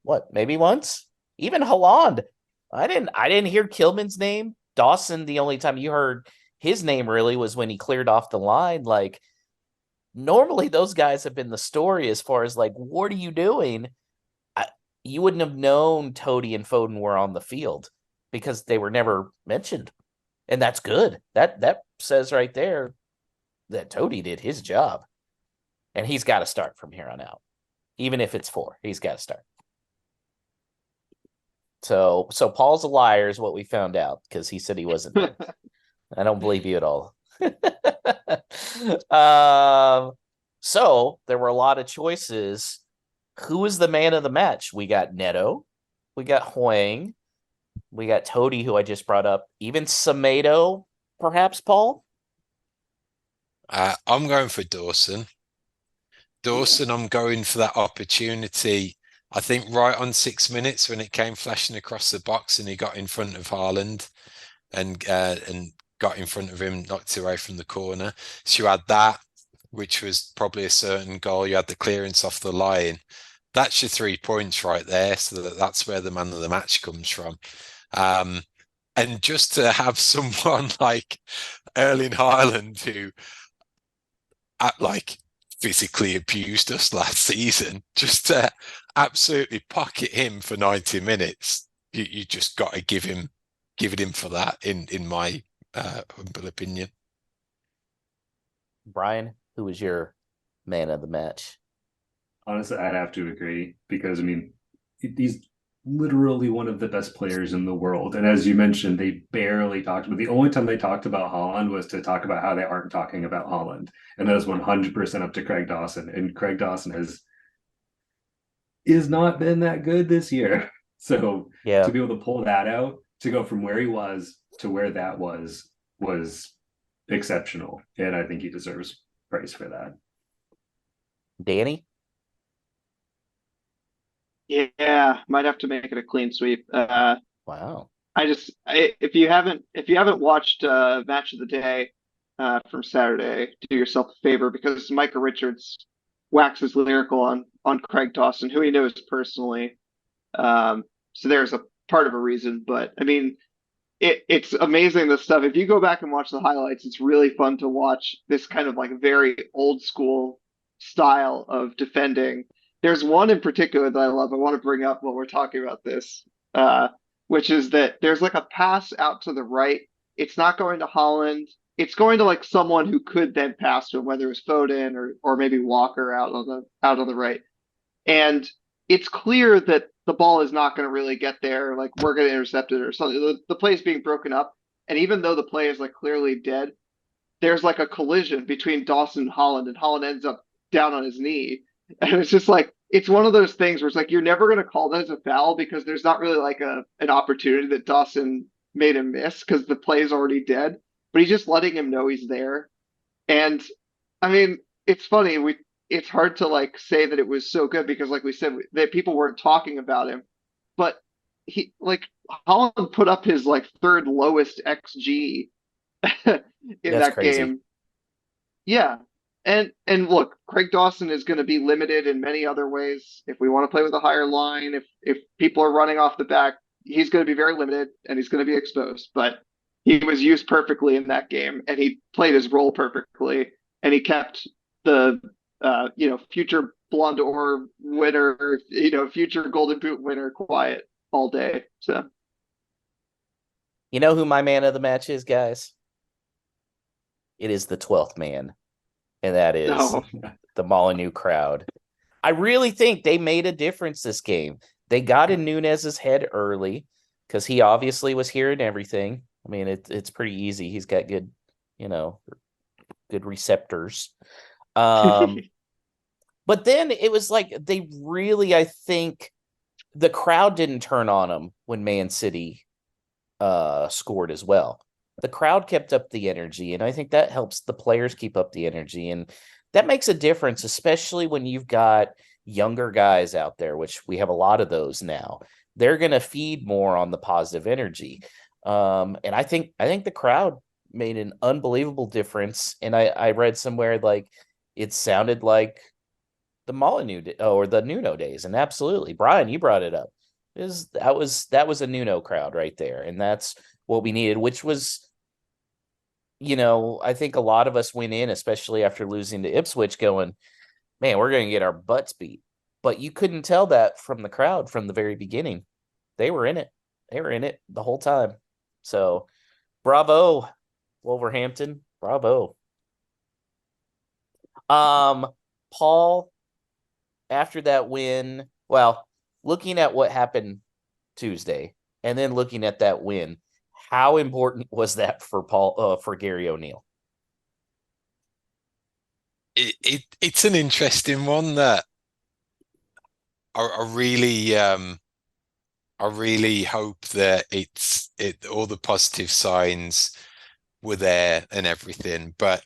Speaker 1: What, maybe once? Even Haaland. I didn't hear Kilman's name. Dawson, the only time you heard his name really was when he cleared off the line. Like, normally those guys have been the story as far as like, what are you doing? You wouldn't have known Tody and Foden were on the field because they were never mentioned. And that's good. That says right there that Tody did his job. And he's got to start from here on out. Even if it's 4, he's got to start. So Paul's a liar is what we found out, because he said he wasn't. I don't believe you at all. So there were a lot of choices. Who was the man of the match? We got Neto, we got Huang, we got Tody, who I just brought up, even Semedo, perhaps, Paul?
Speaker 2: I'm going for Dawson. I'm going for that opportunity. I think right on 6 minutes when it came flashing across the box and he got in front of Haaland and got in front of him, knocked it away from the corner. So you had that, which was probably a certain goal. You had the clearance off the line. That's your 3 points right there. So that's where the man of the match comes from. And just to have someone like Erling Haaland, who like physically abused us last season, just to absolutely pocket him for 90 minutes, you just got to give it him for that, in my humble opinion.
Speaker 1: Brian, who was your man of the match?
Speaker 4: Honestly, I'd have to agree because I mean, he's literally one of the best players in the world. And as you mentioned, they barely talked about the only time they talked about Haaland was to talk about how they aren't talking about Haaland. And that is 100% up to Craig Dawson. And Craig Dawson is not been that good this year. So
Speaker 1: Yeah.
Speaker 4: to be able to pull that out, to go from where he was to where that was exceptional. And I think he deserves praise for that.
Speaker 1: Danny?
Speaker 3: Yeah, might have to make it a clean sweep.
Speaker 1: Wow.
Speaker 3: If you haven't watched Match of the Day from Saturday, do yourself a favor because Micah Richards waxes lyrical on Craig Dawson, who he knows personally. So there's a part of a reason, but I mean, it's amazing this stuff. If you go back and watch the highlights, it's really fun to watch this kind of like very old school style of defending. There's one in particular that I love. I want to bring up when we're talking about this, which is that there's like a pass out to the right. It's not going to Holland. It's going to like someone who could then pass to him, whether it was Foden or maybe Walker out on the right. And it's clear that the ball is not going to really get there. Like we're going to intercept it or something. The play is being broken up. And even though the play is like clearly dead, there's like a collision between Dawson and Holland ends up down on his knee. And it's just like, it's one of those things where it's like, you're never going to call that as a foul because there's not really like an opportunity that Dawson made him miss because the play is already dead, but he's just letting him know he's there. And I mean, it's funny. It's hard to like say that it was so good because like we said that people weren't talking about him, but he like Holland put up his like third lowest XG in
Speaker 1: That's
Speaker 3: that
Speaker 1: crazy.
Speaker 3: game. Yeah. And look, Craig Dawson is going to be limited in many other ways. If we want to play with a higher line, if people are running off the back, he's going to be very limited and he's going to be exposed. But he was used perfectly in that game and he played his role perfectly and he kept the future Ballon d'Or winner, future Golden Boot winner quiet all day. So
Speaker 1: You know who my man of the match is, guys? It is the 12th man, and that is
Speaker 3: no.
Speaker 1: the Molineux crowd. I really think they made a difference this game. They got in Nunes's head early because he obviously was hearing everything. I mean, it's pretty easy. He's got good receptors. But then it was like they really, I think, the crowd didn't turn on them when Man City scored as well. The crowd kept up the energy, and I think that helps the players keep up the energy, and that makes a difference, especially when you've got younger guys out there, which we have a lot of those now. They're going to feed more on the positive energy, and I think the crowd made an unbelievable difference. And I read somewhere like it sounded like the Molineux or the Nuno days, and absolutely, Brian, you brought it up. That was a Nuno crowd right there, and that's what we needed, which was, I think a lot of us went in, especially after losing to Ipswich, going, man, we're going to get our butts beat. But you couldn't tell that from the crowd from the very beginning. They were in it. They were in it the whole time. So, bravo, Wolverhampton. Bravo. Paul, after that win, well, looking at what happened Tuesday and then looking at that win, how important was that for for Gary O'Neill?
Speaker 2: It's an interesting one that I really hope that all the positive signs were there and everything, but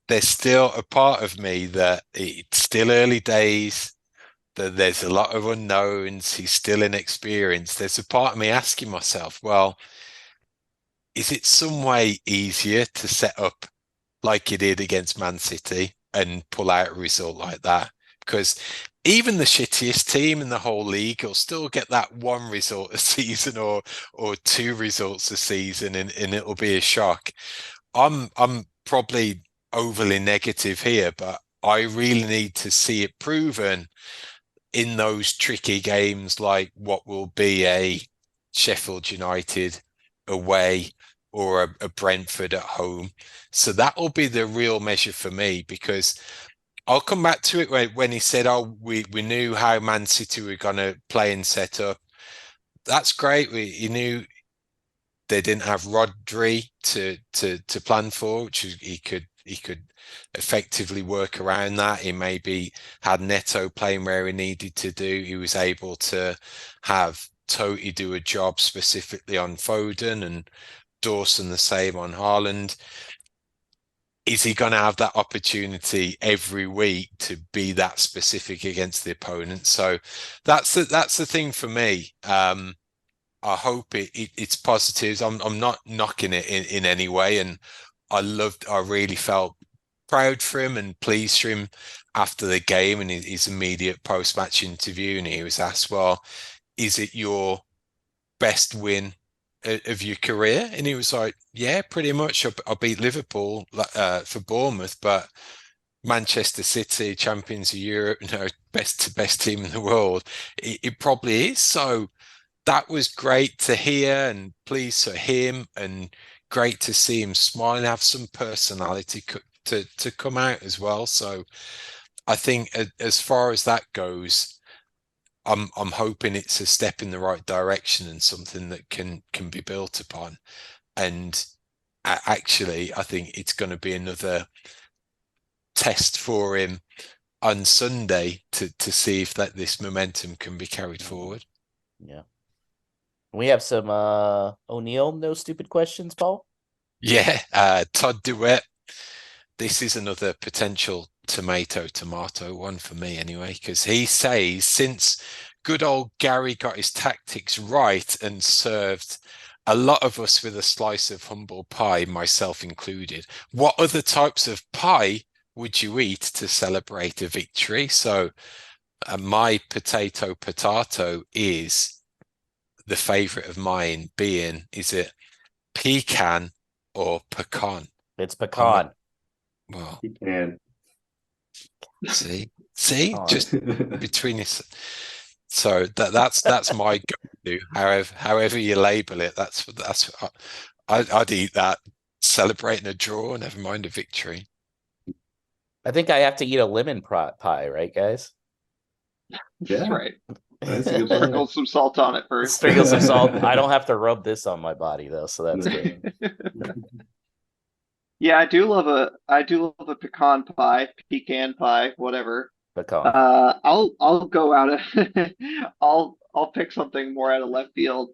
Speaker 2: there's still a part of me that it's still early days, that there's a lot of unknowns, he's still inexperienced. There's a part of me asking myself, well, is it some way easier to set up like you did against Man City and pull out a result like that? because even the shittiest team in the whole league will still get that one result a season or two results a season, and it'll be a shock. I'm probably overly negative here, but I really need to see it proven in those tricky games, like what will be a Sheffield United away or a Brentford at home. So that will be the real measure for me, because I'll come back to it when he said, "Oh, we knew how Man City were going to play and set up." That's great. You knew they didn't have Rodri to plan for, which he could effectively work around that. He maybe had Neto playing where he needed to do. He was able to have Totti do a job specifically on Foden, and Dawson the same on Haaland. Is he going to have that opportunity every week to be that specific against the opponent? So that's the thing for me. I hope it's positives. I'm not knocking it in any way, and I really felt proud for him and pleased for him after the game and his immediate post-match interview. And he was asked, "Well, is it your best win of your career?" And he was like, "Yeah, pretty much. I beat Liverpool for Bournemouth, but Manchester City, champions of Europe, best team in the world, it probably is." So that was great to hear, and pleased for him, and great to see him smile and have some personality to come out as well. So I think as far as that goes, I'm hoping it's a step in the right direction and something that can be built upon. And actually, I think it's going to be another test for him on Sunday to see if this momentum can be carried forward.
Speaker 1: Yeah. We have some O'Neill no stupid questions, Paul.
Speaker 2: Yeah, Todd DeWitt. This is another potential tomato one for me anyway, because he says, since good old Gary got his tactics right and served a lot of us with a slice of humble pie, myself included, what other types of pie would you eat to celebrate a victory? So my potato is the favorite of mine being, is it pecan or pecan?
Speaker 1: It's pecan.
Speaker 2: Well,
Speaker 4: Pecan.
Speaker 2: see,
Speaker 1: Oh.
Speaker 2: just between us. So that's my go-to. However you label it, that's I'd eat that celebrating a draw, never mind a victory.
Speaker 1: I think I have to eat a lemon pie, right, guys?
Speaker 3: That's
Speaker 4: Yeah.
Speaker 3: right.
Speaker 4: That's a good
Speaker 3: Sprinkle some salt on it first.
Speaker 1: Sprinkle some salt. I don't have to rub this on my body though, so that's good.
Speaker 3: Yeah, I do love a pecan pie, whatever.
Speaker 1: Pecan.
Speaker 3: I'll go out I'll pick something more out of left field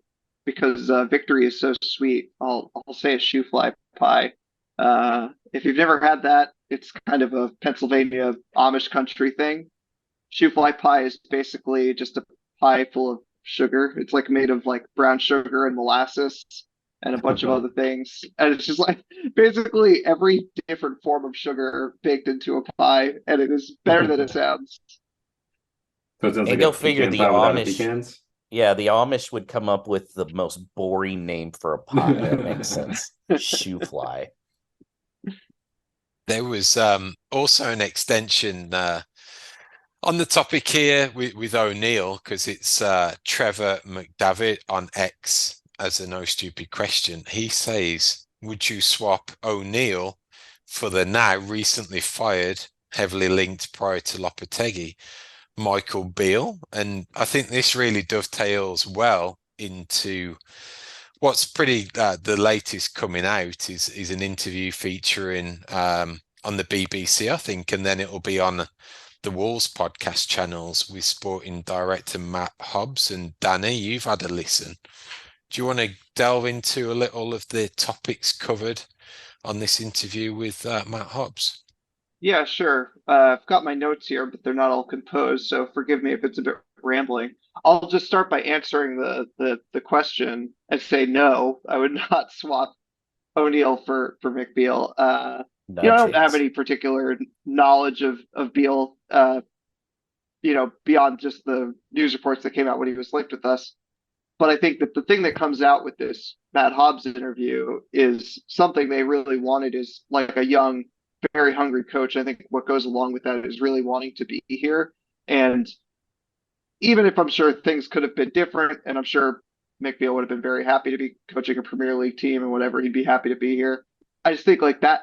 Speaker 3: because victory is so sweet. I'll say a shoe fly pie. If you've never had that, it's kind of a Pennsylvania Amish country thing. Shoe fly pie is basically just a pie full of sugar. It's like made of like brown sugar and molasses and a bunch of other things. And it's just like basically every different form of sugar baked into a pie, and it is better than it sounds.
Speaker 4: So it sounds
Speaker 1: And
Speaker 4: like
Speaker 1: go
Speaker 4: a
Speaker 1: figure
Speaker 4: pecan
Speaker 1: the
Speaker 4: pie without the
Speaker 1: Amish.
Speaker 4: pecans.
Speaker 1: Yeah, the Amish would come up with the most boring name for a pie. That makes sense. Shoe fly.
Speaker 2: There was also an extension on the topic here with O'Neill, because it's Trevor McDavid on X as a no stupid question. He says, would you swap O'Neill for the now recently fired, heavily linked prior to Lopetegui, Michael Beale? And I think this really dovetails well into what's pretty the latest coming out is an interview featuring on the BBC, I think, and then it'll be on the Wolves podcast channels with sporting director Matt Hobbs. And Danny, you've had a listen. Do you want to delve into a little of the topics covered on this interview with Matt Hobbs?
Speaker 3: Yeah, sure. I've got my notes here, but they're not all composed, so forgive me if it's a bit rambling. I'll just start by answering the question and say no, I would not swap O'Neill for McBeal. I don't have any particular knowledge of Beal beyond just the news reports that came out when he was linked with us. But I think that the thing that comes out with this Matt Hobbs interview is something they really wanted, is like a young, very hungry coach. I think what goes along with that is really wanting to be here. And even if I'm sure things could have been different, and I'm sure Mick Beale would have been very happy to be coaching a Premier League team and whatever, he'd be happy to be here. I just think like that,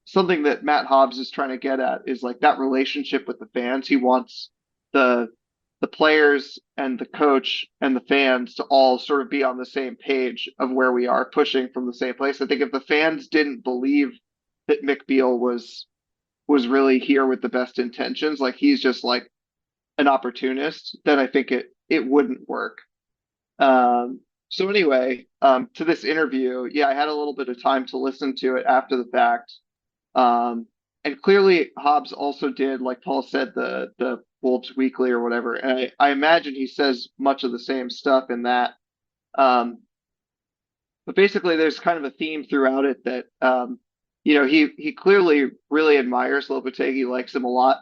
Speaker 3: something that Matt Hobbs is trying to get at is like that relationship with the fans. He wants the players and the coach and the fans to all sort of be on the same page of where we are, pushing from the same place. I think if the fans didn't believe that Mick Beale was really here with the best intentions, like he's just like an opportunist, then I think it wouldn't work. So anyway, to this interview, yeah, I had a little bit of time to listen to it after the fact. And clearly Hobbs also did, like Paul said, the Wolves Weekly or whatever. And I imagine he says much of the same stuff in that. But basically there's kind of a theme throughout it that, he clearly really admires Lopetegui, likes him a lot,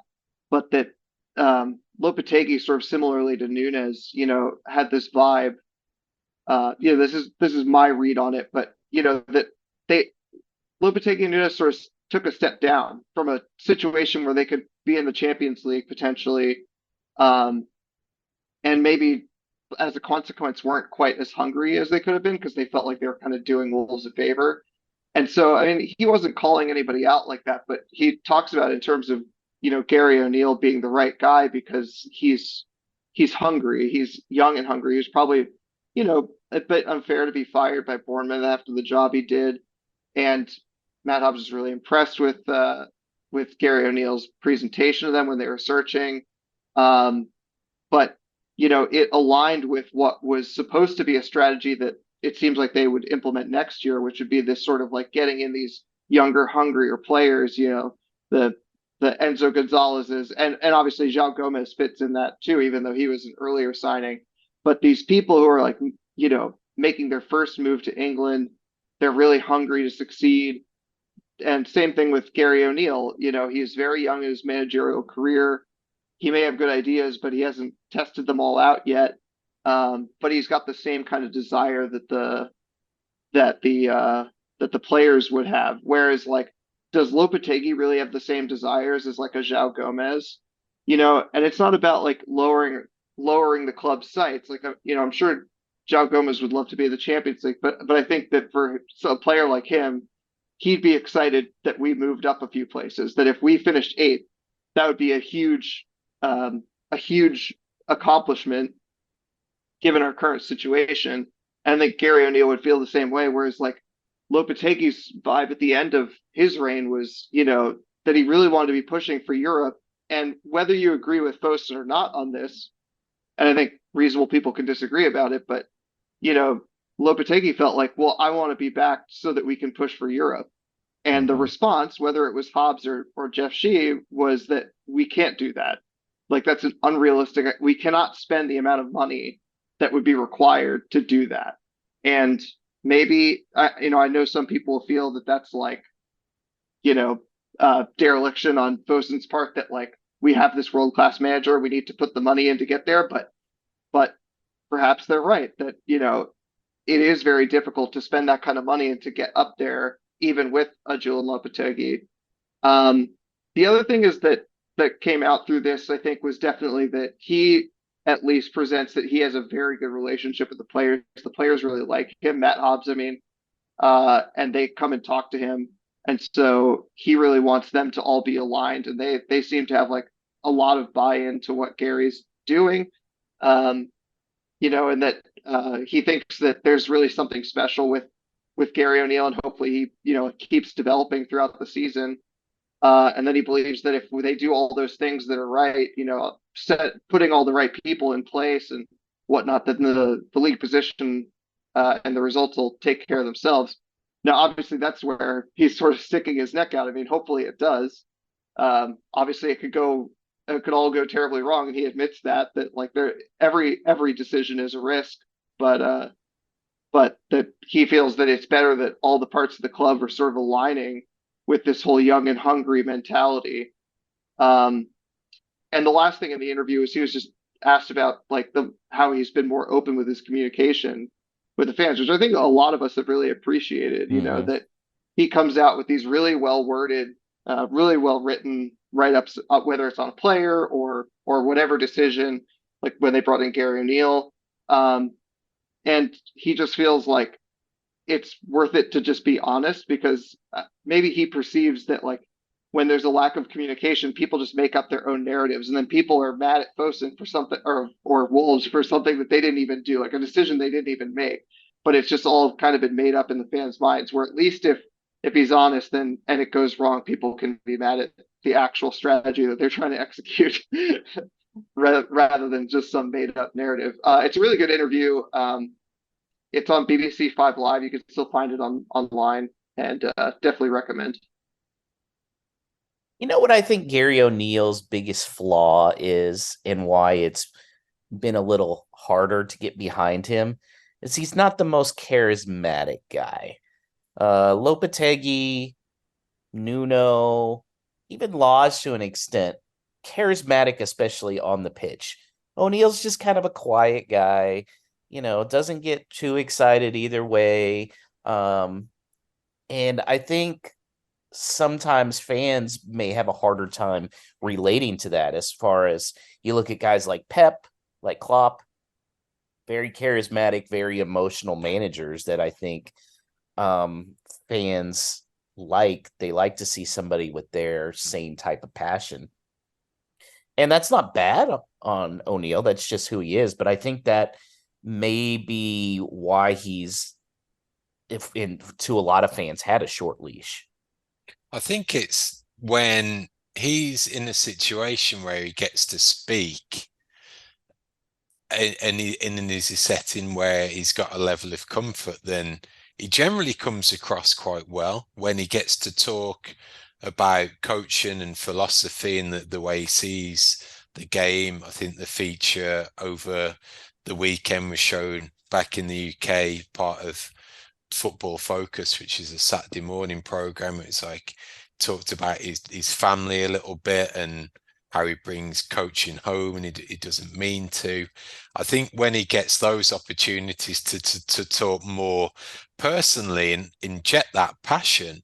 Speaker 3: but that Lopetegui, sort of similarly to Nunes, had this vibe. This is my read on it, but that Lopetegui and Nunes sort of took a step down from a situation where they could be in the Champions League potentially, and maybe as a consequence weren't quite as hungry as they could have been because they felt like they were kind of doing Wolves a favor. And so, I mean, he wasn't calling anybody out like that, but he talks about it in terms of, Gary O'Neill being the right guy because he's hungry. He's young and hungry. He's probably, a bit unfair to be fired by Bournemouth after the job he did. And Matt Hobbs was really impressed with Gary O'Neill's presentation of them when they were searching. But, it aligned with what was supposed to be a strategy that it seems like they would implement next year, which would be this sort of like getting in these younger, hungrier players, the Enzo Gonzalez's, and obviously João Gomez fits in that too, even though he was an earlier signing. But these people who are like, making their first move to England, they're really hungry to succeed. And same thing with Gary O'Neill. He's very young in his managerial career. He may have good ideas, but he hasn't tested them all out yet. But he's got the same kind of desire that the players would have. Whereas, like, does Lopetegui really have the same desires as like a João Gomez? And it's not about like lowering the club's sights. Like, I'm sure João Gomez would love to be in the Champions League, but I think that for a player like him, he'd be excited that we moved up a few places. That if we finished 8th, that would be a huge accomplishment given our current situation. And I think Gary O'Neill would feel the same way. Whereas like Lopetegui's vibe at the end of his reign was, that he really wanted to be pushing for Europe. And whether you agree with Fosun or not on this, and I think reasonable people can disagree about it, but, Lopetegui felt like, well, I want to be back so that we can push for Europe. And the response, whether it was Hobbs or Jeff Shee, was that we can't do that. Like, that's an unrealistic, we cannot spend the amount of money that would be required to do that. And maybe, I know some people feel that that's like, dereliction on Fosun's part, that like, we have this world-class manager, we need to put the money in to get there. But perhaps they're right that, it is very difficult to spend that kind of money and to get up there, even with a Julian Lopetegui. The other thing is that came out through this, I think, was definitely that he at least presents that he has a very good relationship with the players. The players really like him, Matt Hobbs, and they come and talk to him. And so he really wants them to all be aligned. And they seem to have like a lot of buy-in to what Gary's doing. And that he thinks that there's really something special with Gary O'Neill, and hopefully he, keeps developing throughout the season. And then he believes that if they do all those things that are right, putting all the right people in place and whatnot, then the league position and the results will take care of themselves. Now, obviously, that's where he's sort of sticking his neck out. I mean, hopefully it does. Obviously, it could all go terribly wrong, and he admits that like every decision is a risk, but that he feels that it's better that all the parts of the club are sort of aligning with this whole young and hungry mentality. And the last thing in the interview is he was just asked about like how he's been more open with his communication with the fans, which I think a lot of us have really appreciated. You know,
Speaker 1: Mm-hmm.
Speaker 3: that he comes out with these really well worded, really well written write ups, whether it's on a player or whatever decision. Like when they brought in Gary O'Neill, and he just feels like it's worth it to just be honest because maybe he perceives that like when there's a lack of communication, people just make up their own narratives, and then people are mad at Fosun for something or Wolves for something that they didn't even do, like a decision they didn't even make. But it's just all kind of been made up in the fans' minds. Where at least if he's honest and it goes wrong, people can be mad at the actual strategy that they're trying to execute rather than just some made up narrative. It's a really good interview. It's on BBC 5 Live. You can still find it online, and definitely recommend.
Speaker 1: You know what I think Gary O'Neill's biggest flaw is, and why it's been a little harder to get behind him, is he's not the most charismatic guy. Lopetegui, Nuno, even Laws to an extent, charismatic, especially on the pitch. O'Neill's just kind of a quiet guy, doesn't get too excited either way. And I think sometimes fans may have a harder time relating to that, as far as you look at guys like Pep, like Klopp, very charismatic, very emotional managers that I think fans they like to see somebody with their same type of passion. And that's not bad on O'Neill. That's just who he is. But I think that may be why he's, to a lot of fans, had a short leash.
Speaker 2: I think it's when he's in a situation where he gets to speak and in his setting where he's got a level of comfort, then he generally comes across quite well. When he gets to talk about coaching and philosophy and the way he sees the game, I think the feature over the weekend was shown back in the UK, part of Football Focus, which is a Saturday morning program. It's like talked about his family a little bit and how he brings coaching home, and he doesn't mean to. I think when he gets those opportunities to talk more personally and inject that passion,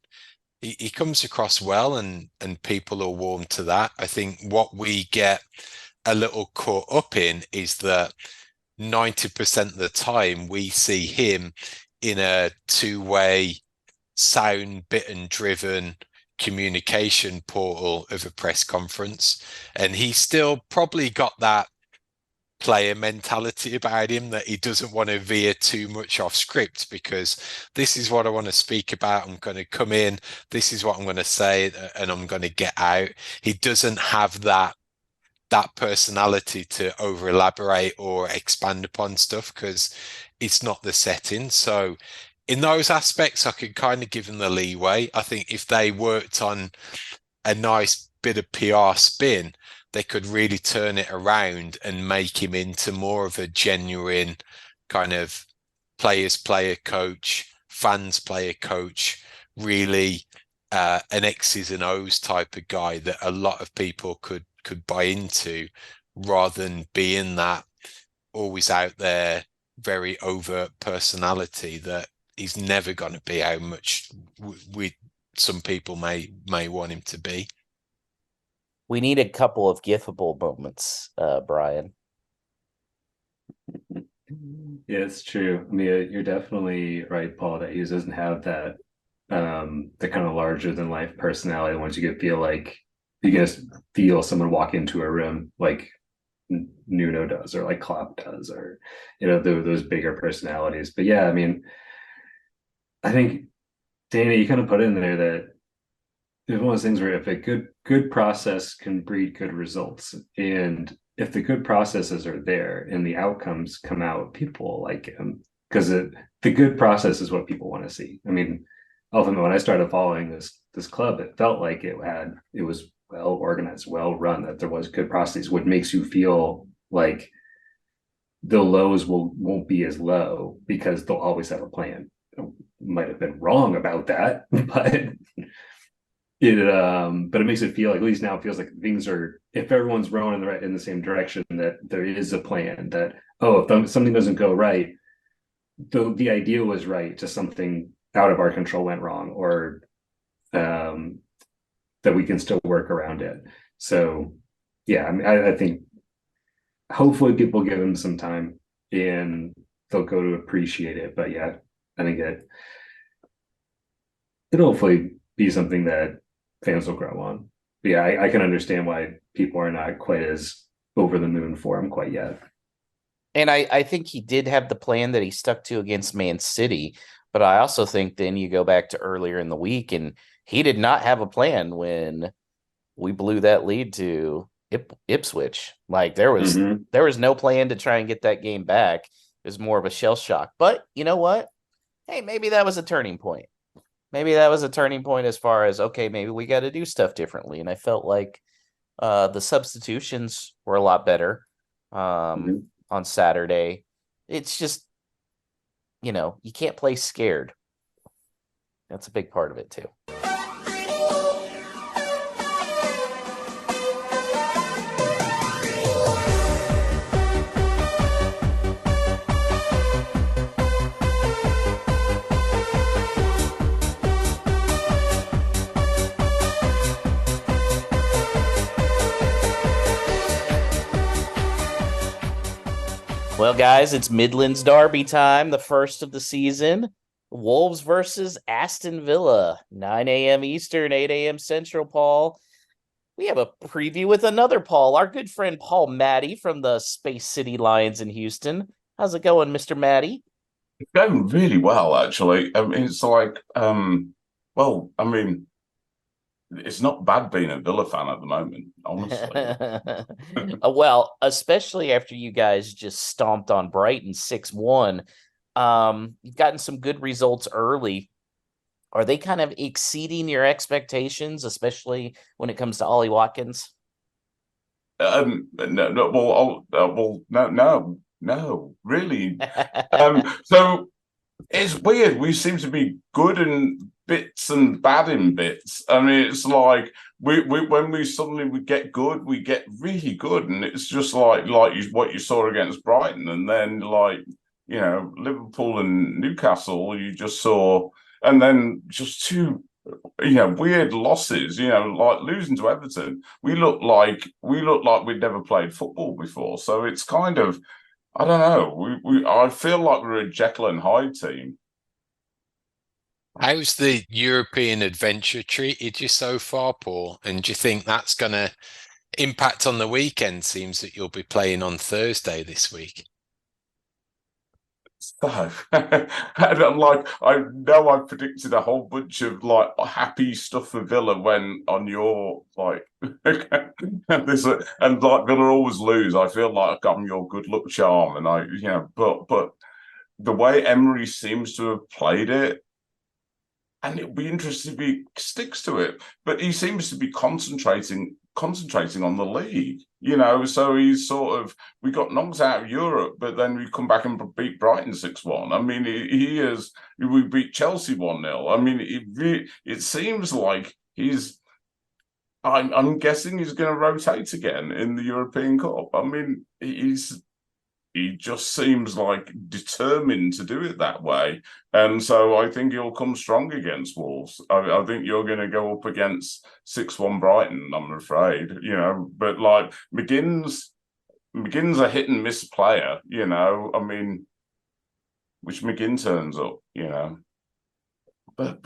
Speaker 2: he comes across well, and people are warm to that. I think what we get a little caught up in is that 90% of the time we see him in a two-way, sound bitten driven communication portal of a press conference, and he's still probably got that player mentality about him, that he doesn't want to veer too much off script, because this is what I want to speak about. I'm going to come in, this is what I'm going to say, and I'm going to get out. He doesn't have that personality to over elaborate or expand upon stuff, because it's not the setting. So in those aspects, I could kind of give them the leeway. I think if they worked on a nice bit of PR spin, they could really turn it around and make him into more of a genuine kind of player coach, fans player coach, really an X's and O's type of guy that a lot of people could buy into, rather than being that always out there, very overt personality that he's never going to be how much some people may want him to be.
Speaker 1: We need a couple of gifable moments, Brian.
Speaker 4: Yeah, it's true. I mean, you're definitely right, Paul, that he doesn't have that the kind of larger than life personality. Once you can feel like you can just feel someone walk into a room like Nuno does, or like Klopp does, or those bigger personalities. But yeah, I mean, I think Dana, you kind of put in there that it's one of those things where if a good process can breed good results, and if the good processes are there and the outcomes come out, people like him, because the good process is what people want to see. I mean, ultimately, when I started following this club, it felt like it was well organized, well run, that there was good process, what makes you feel like the lows won't be as low because they'll always have a plan. Might have been wrong about that, but But it makes it feel like, at least now it feels like things are, if everyone's rowing in the same direction, that there is a plan, that, oh, if something doesn't go right, the idea was right, just something out of our control went wrong, or that we can still work around it. So yeah, I mean, I think hopefully people give them some time and they'll go to appreciate it. But yeah, I think it'll hopefully be something that fans will grow on. But yeah, I can understand why people are not quite as over the moon for him quite yet.
Speaker 1: And I think he did have the plan that he stuck to against Man City, but I also think then you go back to earlier in the week and he did not have a plan when we blew that lead to Ipswich. Like there was no plan to try and get that game back. It was more of a shell shock. But you know what? Hey, maybe that was a turning point. Maybe that was a turning point as far as, okay, maybe we got to do stuff differently. And I felt like the substitutions were a lot better on Saturday. It's just, you can't play scared. That's a big part of it too. Well, guys, it's Midlands Derby time, the first of the season. Wolves versus Aston Villa, 9 a.m. Eastern, 8 a.m. Central, Paul. We have a preview with another Paul, our good friend Paul Mattey from the Space City Lions in Houston. How's it going, Mr. Mattey?
Speaker 5: It's going really well, actually. It's like, well, I mean, it's not bad being a Villa fan at the moment, honestly.
Speaker 1: Well, especially after you guys just stomped on Brighton 6-1. You've gotten some good results early. Are they kind of exceeding your expectations, especially when it comes to Ollie Watkins?
Speaker 5: No, really. So it's weird. We seem to be good in bits and bad in bits. I mean, it's like we when we suddenly we get good, we get really good, and it's just like what you saw against Brighton, and then Liverpool and Newcastle, you just saw, and then just two weird losses, like losing to Everton. We look like we'd never played football before. So it's kind of, I don't know. I feel like we're a Jekyll and Hyde team.
Speaker 2: How's the European adventure treated you so far, Paul? And do you think that's going to impact on the weekend? Seems that you'll be playing on Thursday this week.
Speaker 5: So, and I'm like, I know I predicted a whole bunch of like happy stuff for Villa when on your like this, and like Villa always lose. I feel like I'm your good luck charm, and but the way Emery seems to have played it, and it'll be interesting if he sticks to it. But he seems to be concentrating on the league, so he's sort of, we got knocked out of Europe, but then we come back and beat Brighton 6-1. I mean, we beat Chelsea 1-0. I mean, it seems like I'm guessing he's going to rotate again in the European Cup. I mean, he just seems like determined to do it that way. And so I think he'll come strong against Wolves. I think you're going to go up against 6-1 Brighton, I'm afraid, but like McGinn's a hit and miss player, I mean, which McGinn turns up, But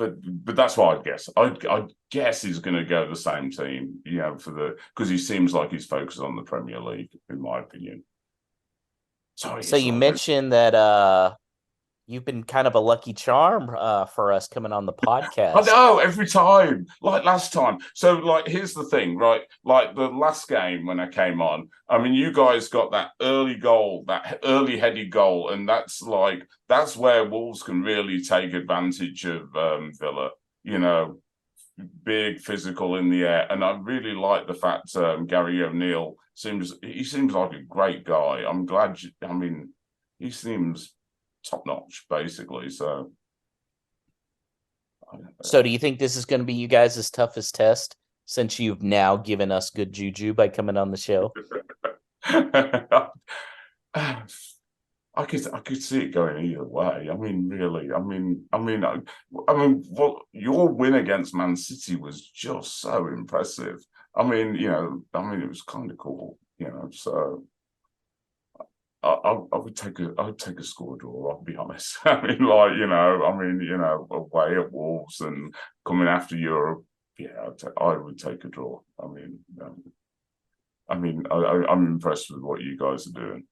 Speaker 5: that's what I'd guess. I'd guess he's going to go the same team, because he seems like he's focused on the Premier League, in my opinion. Sorry,
Speaker 1: So you mentioned that you've been kind of a lucky charm for us coming on the podcast.
Speaker 5: I know, every time, like last time. So, like, here's the thing, right? Like the last game when I came on, I mean, you guys got that early goal, that early headed goal, and that's where Wolves can really take advantage of Villa. Big, physical in the air, and I really like the fact Gary O'Neill seems like a great guy. I'm glad. He seems top notch, basically. So
Speaker 1: So do you think this is going to be you guys' toughest test since you've now given us good juju by coming on the show?
Speaker 5: I could see it going either way. I mean, really. Well, your win against Man City was just so impressive. I mean, it was kind of cool, So I would take a score draw. I'll be honest. Away at Wolves and coming after Europe, yeah, I would take a draw. I'm impressed with what you guys are doing.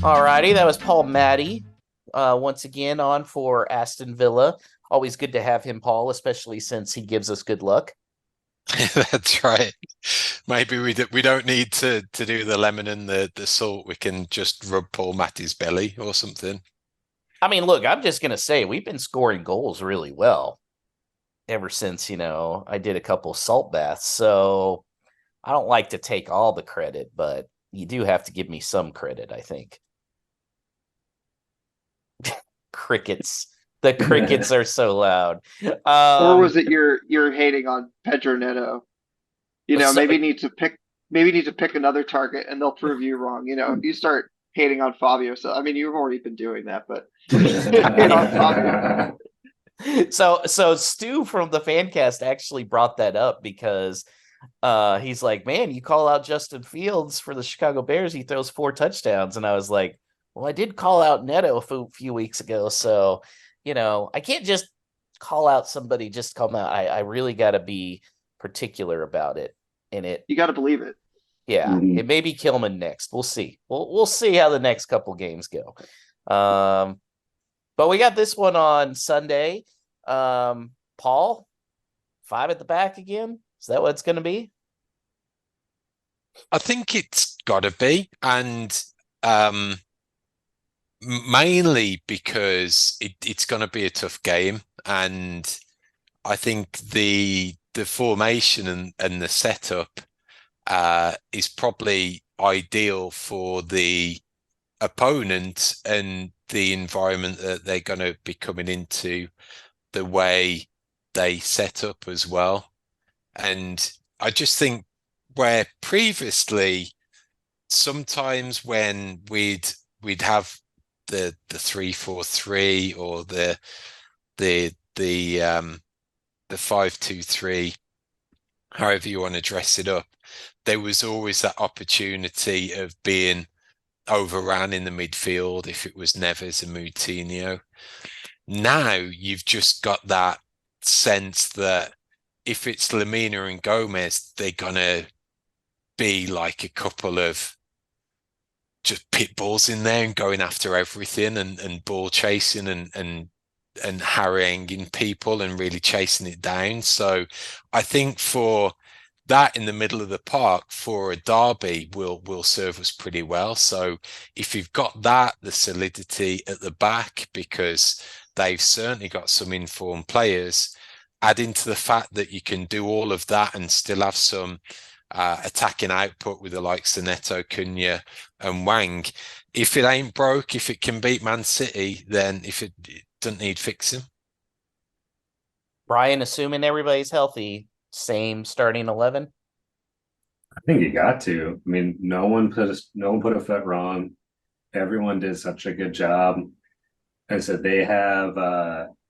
Speaker 1: Alrighty, that was Paul Mattey once again on for Aston Villa. Always good to have him, Paul, especially since he gives us good luck.
Speaker 2: That's right. Maybe we don't need to do the lemon and the salt. We can just rub Paul Mattey's belly or something.
Speaker 1: I mean, look, I'm just going to say we've been scoring goals really well ever since, I did a couple salt baths. So I don't like to take all the credit, but you do have to give me some credit, I think. Crickets. The crickets are so loud.
Speaker 3: Or was it you're hating on Pedro Neto? Maybe you need to pick another target and they'll prove you wrong. If you start hating on Fabio, so you've already been doing that, but hate on Fabio.
Speaker 1: So Stu from the Fancast actually brought that up because he's like, man, you call out Justin Fields for the Chicago Bears, he throws 4 touchdowns, and I was like, well, I did call out Neto a few weeks ago, so I can't just call out somebody, just call them out. I really got to be particular about it.
Speaker 3: You got to believe it.
Speaker 1: Yeah, It may be Kilman next. We'll see. We'll see how the next couple games go. But we got this one on Sunday. Paul, 5 at the back again. Is that what it's going to be?
Speaker 2: I think it's got to be, and mainly because it's going to be a tough game, and I think the formation and the setup is probably ideal for the opponent and the environment that they're going to be coming into, the way they set up as well. And I just think where previously, sometimes when we'd have the 3-4-3 or the 5-2-3, however you want to dress it up, there was always that opportunity of being overrun in the midfield if it was Neves and Moutinho. Now you've just got that sense that if it's Lamina and Gomez, they're gonna be like a couple of just pit bulls in there and going after everything and ball chasing and harrying people and really chasing it down. So I think for that in the middle of the park for a derby will serve us pretty well. So if you've got that, the solidity at the back, because they've certainly got some informed players, add into the fact that you can do all of that and still have some attacking output with the likes of Neto, Cunha and Wang. If it ain't broke, if it can beat Man City, then if it doesn't need fixing.
Speaker 1: Brian, assuming everybody's healthy, same starting 11?
Speaker 4: I think you got to. No one put a foot wrong. Everyone did such a good job. I said they have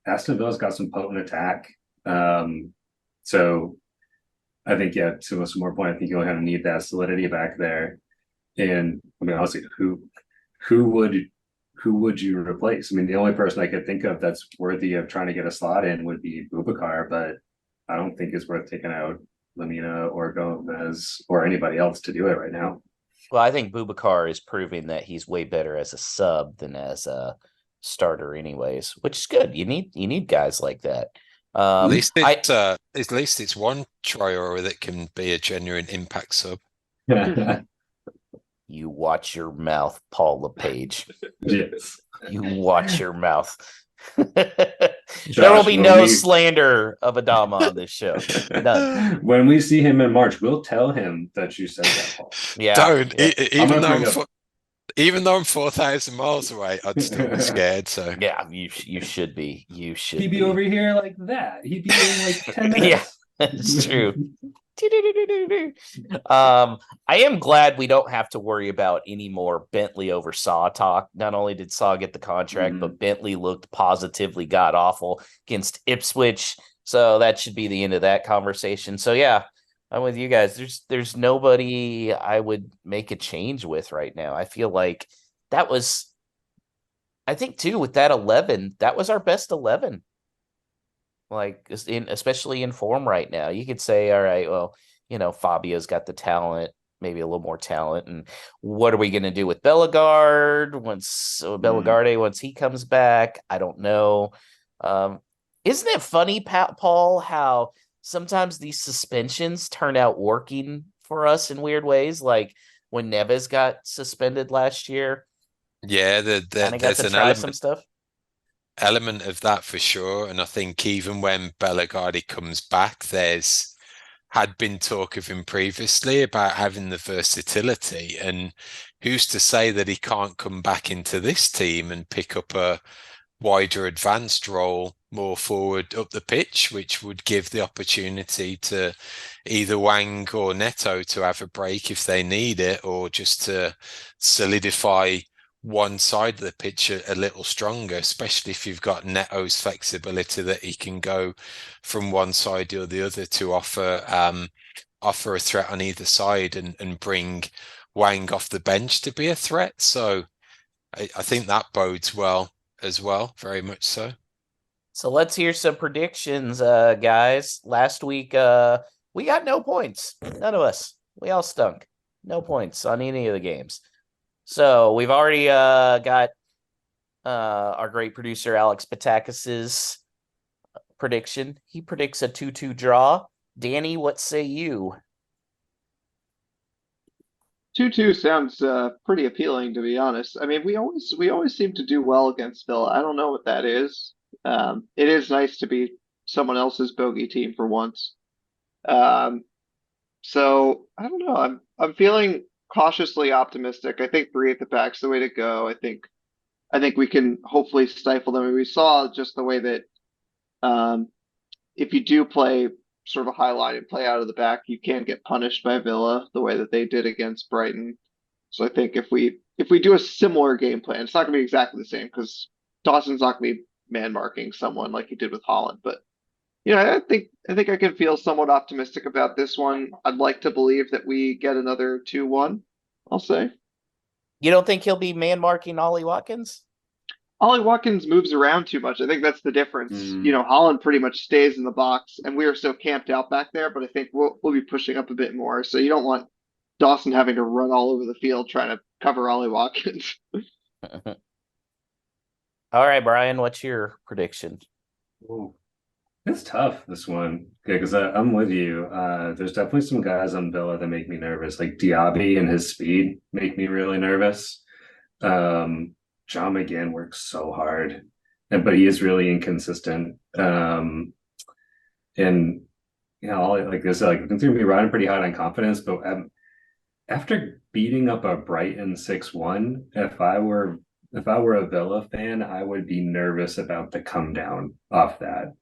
Speaker 4: Aston Villa's got some potent attack. So I think, yeah, to a more point, I think you'll kind of need that solidity back there. And honestly, who would you replace? The only person I could think of that's worthy of trying to get a slot in would be Boubacar, but I don't think it's worth taking out Lamina or Gomez or anybody else to do it right now.
Speaker 1: Well, I think Boubacar is proving that he's way better as a sub than as a starter anyways, which is good. You need guys like that.
Speaker 2: At least it's one Traore that can be a genuine impact sub.
Speaker 1: You watch your mouth, Paul LePage.
Speaker 4: Yes.
Speaker 1: You watch your mouth. There will be
Speaker 4: when
Speaker 1: no
Speaker 4: we-
Speaker 1: slander of Adama on this show. None.
Speaker 4: When we see him in March, we'll tell him that you said that, Paul.
Speaker 1: Yeah.
Speaker 2: Don't.
Speaker 1: Yeah.
Speaker 2: Even though
Speaker 4: bring up-
Speaker 2: even though I'm 4,000 miles away, I'd still be scared. So
Speaker 1: Yeah, you should be. You should
Speaker 4: He'd be over here like that. He'd be in like 10
Speaker 1: Yeah.
Speaker 4: minutes.
Speaker 1: It's true. I am glad we don't have to worry about any more Bentley over Saw talk. Not only did Saw get the contract, but Bentley looked positively god awful against Ipswich. So that should be the end of that conversation. So yeah, I'm with you guys. There's nobody I would make a change with right now. I feel like that was, I think too, with that 11, that was our best 11. Like especially in form right now. You could say, all right, well, Fabio's got the talent, maybe a little more talent. And what are we going to do with Bellegarde once he comes back? I don't know. Isn't it funny, Paul, how sometimes these suspensions turn out working for us in weird ways? Like when Neves got suspended last year.
Speaker 2: yeah,
Speaker 1: Kind of got
Speaker 2: there's
Speaker 1: to
Speaker 2: an
Speaker 1: try some stuff.
Speaker 2: element of that for sure. And I think even when Bellegarde comes back, there's had been talk of him previously about having the versatility. And who's to say that he can't come back into this team and pick up a wider advanced role more forward up the pitch, which would give the opportunity to either Wang or Neto to have a break if they need it, or just to solidify one side of the pitch a little stronger, especially if you've got Neto's flexibility that he can go from one side or the other to offer a threat on either side and bring Wang off the bench to be a threat. So I think that bodes well as well, very much so.
Speaker 1: So let's hear some predictions, guys. Last week, we got no points. None of us. We all stunk. No points on any of the games. So we've already got our great producer Alex Patakis's prediction. He predicts a 2-2 draw. Danny, what say you?
Speaker 3: 2-2 sounds pretty appealing, to be honest. I mean, we always seem to do well against Villa. I don't know what that is. It is nice to be someone else's bogey team for once. So I don't know. I'm feeling cautiously optimistic. I think 3 at the back's the way to go. I think we can hopefully stifle them. And we saw just the way that if you do play sort of a high line and play out of the back, you can get punished by Villa the way that they did against Brighton. So I think if we do a similar game plan, it's not going to be exactly the same because Dawson's not going to be man marking someone like he did with Holland. But I think I can feel somewhat optimistic about this one. I'd like to believe that we get another 2-1. I'll say.
Speaker 1: You don't think he'll be man marking Ollie Watkins?
Speaker 3: Ollie Watkins moves around too much. I think that's the difference. Holland pretty much stays in the box, and we are so camped out back there. But I think we'll be pushing up a bit more. So you don't want Dawson having to run all over the field trying to cover Ollie Watkins.
Speaker 1: All right, Brian, what's your prediction?
Speaker 4: Ooh, it's tough, this one. Okay, because I'm with you. There's definitely some guys on Villa that make me nervous. Like Diaby and his speed make me really nervous. John McGinn works so hard, but he is really inconsistent. And like this, like I'm gonna be riding pretty high on confidence. But after beating up a Brighton 6-1, if I were a Villa fan, I would be nervous about the come down off that,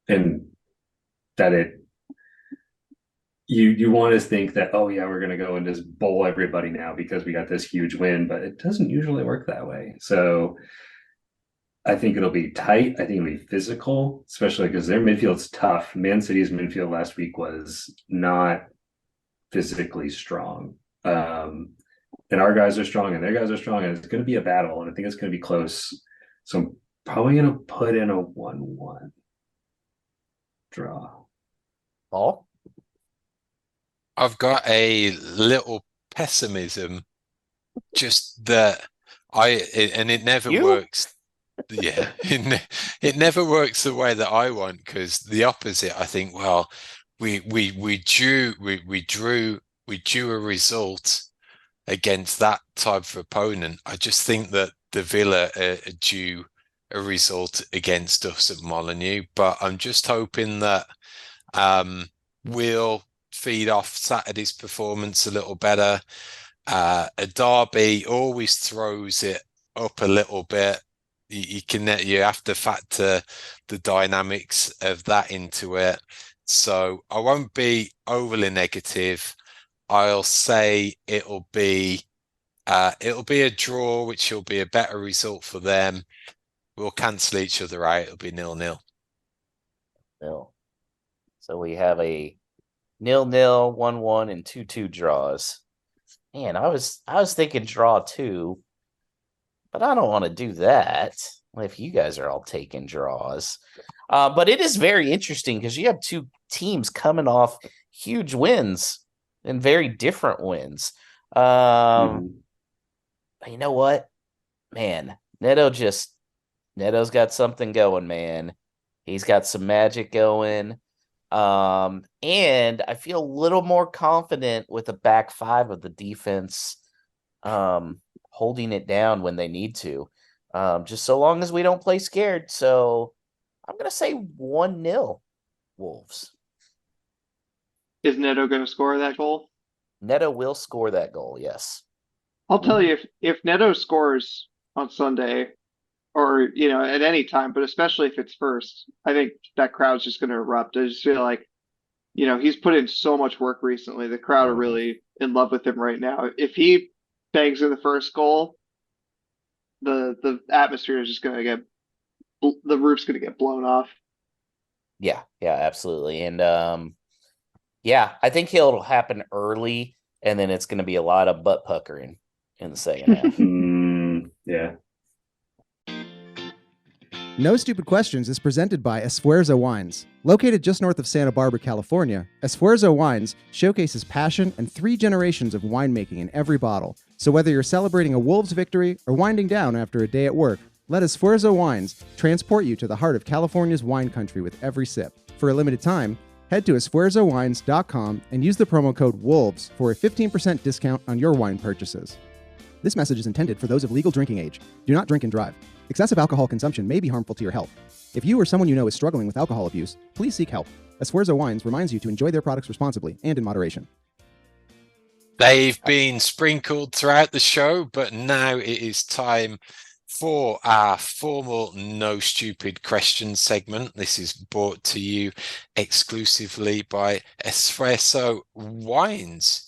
Speaker 4: and that you want to think that, oh yeah, we're going to go and just bowl everybody now because we got this huge win, but it doesn't usually work that way. So I think it'll be tight. I think it'll be physical, especially because their midfield's tough. Man City's midfield last week was not physically strong. And our guys are strong and their guys are strong, and it's going to be a battle, and I think it's going to be close. So I'm probably going to put in a 1-1 draw.
Speaker 1: Paul?
Speaker 2: I've got a little pessimism, just that it never works. Yeah, it never works the way that I want, because the opposite. I think, well, we drew a result against that type of opponent. I just think that the Villa are due a result against us at Molineux, but I'm just hoping that we'll feed off Saturday's performance a little better. A derby always throws it up a little bit. You have to factor the dynamics of that into it. So I won't be overly negative. I'll say it'll be a draw, which will be a better result for them. We'll cancel each other out. It'll be 0-0.
Speaker 1: Nil. So we have a 0-0, 1-1, and 2-2 draws. Man, I was thinking draw 2, but I don't want to do that if you guys are all taking draws. But it is very interesting because you have two teams coming off huge wins and very different wins. But you know what? Man, Neto's got something going, man. He's got some magic going. And I feel a little more confident with the back five of the defense holding it down when they need to. Just so long as we don't play scared. So I'm going to say 1-0 Wolves.
Speaker 3: Is Neto going to score that goal?
Speaker 1: Neto will score that goal, yes.
Speaker 3: I'll tell you, if Neto scores on Sunday, or at any time, but especially if it's first, I think that crowd's just going to erupt. I just feel like he's put in so much work recently. The crowd are really in love with him right now. If he bangs in the first goal, the atmosphere is just going to get, the roof's going to get blown off.
Speaker 1: Yeah, absolutely. And I think it'll happen early, and then it's going to be a lot of butt puckering in the second half.
Speaker 4: Yeah.
Speaker 6: No Stupid Questions is presented by Esfuerzo Wines. Located just north of Santa Barbara, California, Esfuerzo Wines showcases passion and 3 generations of winemaking in every bottle. So whether you're celebrating a Wolves victory or winding down after a day at work, let Esfuerzo Wines transport you to the heart of California's wine country with every sip. For a limited time, head to esfuerzowines.com and use the promo code WOLVES for a 15% discount on your wine purchases. This message is intended for those of legal drinking age. Do not drink and drive. Excessive alcohol consumption may be harmful to your health. If you or someone you know is struggling with alcohol abuse, please seek help. Esfuerzo Wines reminds you to enjoy their products responsibly and in moderation.
Speaker 2: They've been sprinkled throughout the show, but now it is time for our formal No Stupid Questions segment. This is brought to you exclusively by Esfuerzo Wines.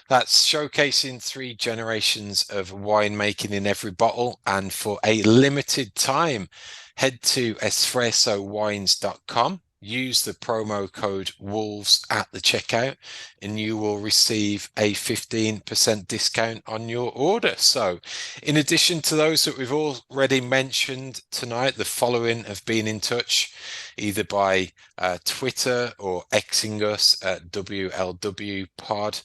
Speaker 2: That's showcasing 3 generations of winemaking in every bottle. And for a limited time, head to esfuerzowines.com, use the promo code WOLVES at the checkout, and you will receive a 15% discount on your order. So in addition to those that we've already mentioned tonight, the following have been in touch either by Twitter or Xing us at WLW Pod,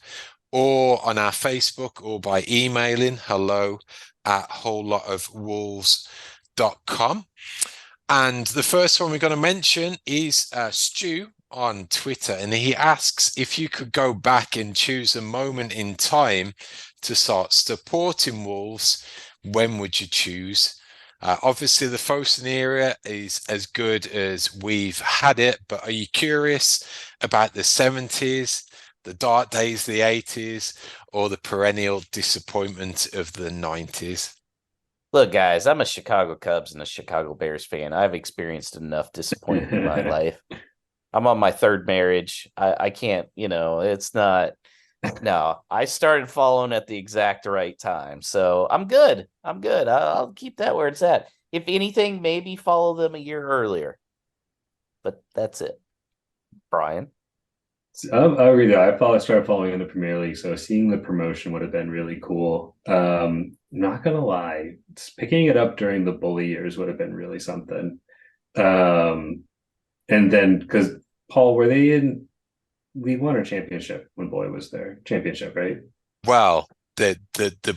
Speaker 2: or on our Facebook, or by emailing hello@wholelotofwolves.com. And the first one we're going to mention is Stu on Twitter, and he asks if you could go back and choose a moment in time to start supporting Wolves, when would you choose? Obviously, the Fosun era is as good as we've had it, but are you curious about the 70s? The dark days, the 80s, or the perennial disappointment of the 90s?
Speaker 1: Look, guys, I'm a Chicago Cubs and a Chicago Bears fan. I've experienced enough disappointment in my life. I'm on my 3rd marriage. I can't, it's not. No, I started following at the exact right time. So I'm good. I'll keep that where it's at. If anything, maybe follow them a year earlier. But that's it. Brian?
Speaker 4: I agree though. I started following in the Premier League, so seeing the promotion would have been really cool. Not gonna lie, picking it up during the Bully years would have been really something. And then because Paul, were they in League One or Championship when Bully was there? Championship, right?
Speaker 2: Well, the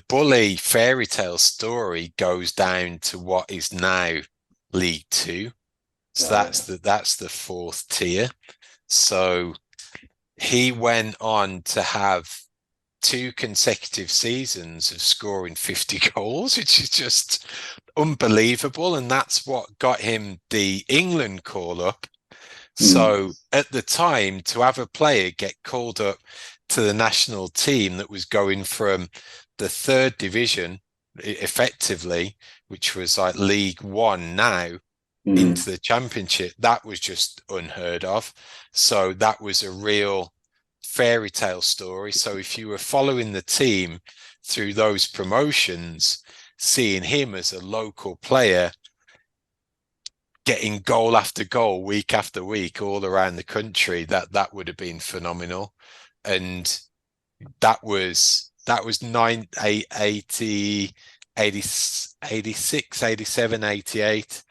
Speaker 2: Bully fairy tale story goes down to what is now League Two. So that's the 4th tier. So he went on to have 2 consecutive seasons of scoring 50 goals, which is just unbelievable, and that's what got him the England call up. So at the time, to have a player get called up to the national team that was going from the third division, effectively, which was like League One now, into the Championship, that was just unheard of. So that was a real fairy tale story. So if you were following the team through those promotions, seeing him as a local player getting goal after goal, week after week, all around the country, that would have been phenomenal. And that was 80, 86, 87, 88.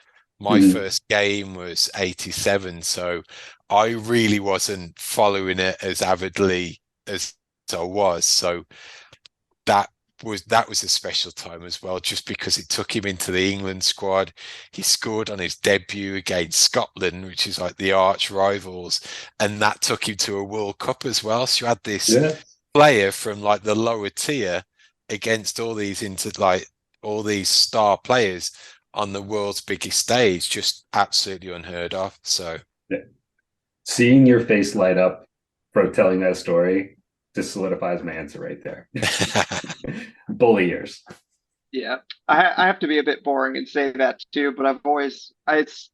Speaker 2: My first game was 87. So I really wasn't following it as avidly as I was. So that was a special time as well, just because it took him into the England squad. He scored on his debut against Scotland, which is like the arch rivals, and that took him to a World Cup as well. So you had this player from like the lower tier against all these star players on the world's biggest stage, just absolutely unheard of. So
Speaker 4: seeing your face light up for telling that story just solidifies my answer right there. Bully years.
Speaker 3: Yeah, I have to be a bit boring and say that too, but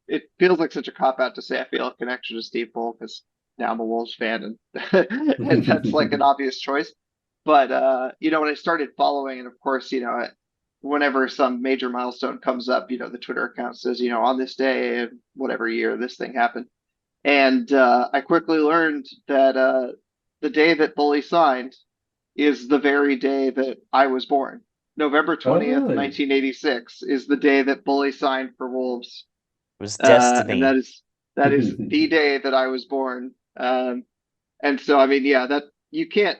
Speaker 3: it feels like such a cop out to say I feel a connection to Steve Bull because now I'm a Wolves fan and that's like an obvious choice. But when I started following, and of course, whenever some major milestone comes up, the Twitter account says, on this day, whatever year this thing happened. And I quickly learned that the day that Bully signed is the very day that I was born. November 20th, 1986 is the day that Bully signed for Wolves.
Speaker 1: It was destiny.
Speaker 3: And that is the day that I was born. And so, I mean, yeah, that you can't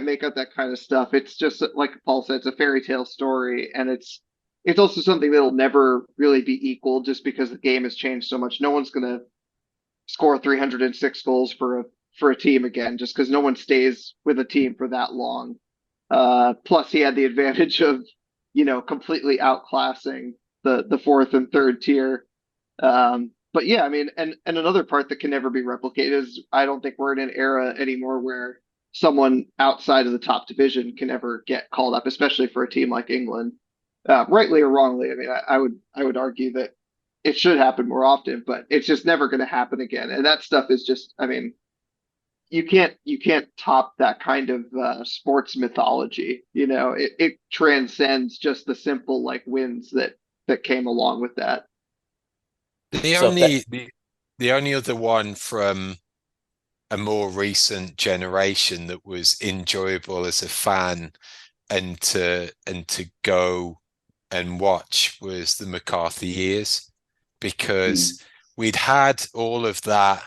Speaker 3: make up that kind of stuff. It's just like Paul said, it's a fairy tale story, and it's also something that'll never really be equal just because the game has changed so much. No one's gonna score 306 goals for a team again, just because no one stays with a team for that long. Plus, he had the advantage of, completely outclassing the fourth and third tier. But yeah, I mean, and another part that can never be replicated is I don't think we're in an era anymore where someone outside of the top division can ever get called up, especially for a team like England, rightly or wrongly. I mean, I would argue that it should happen more often, but it's just never going to happen again. And that stuff is just, I mean, you can't top that kind of sports mythology. It transcends just the simple like wins that came along with that.
Speaker 2: The only other one from a more recent generation that was enjoyable as a fan and to go and watch was the McCarthy years, because we'd had all of that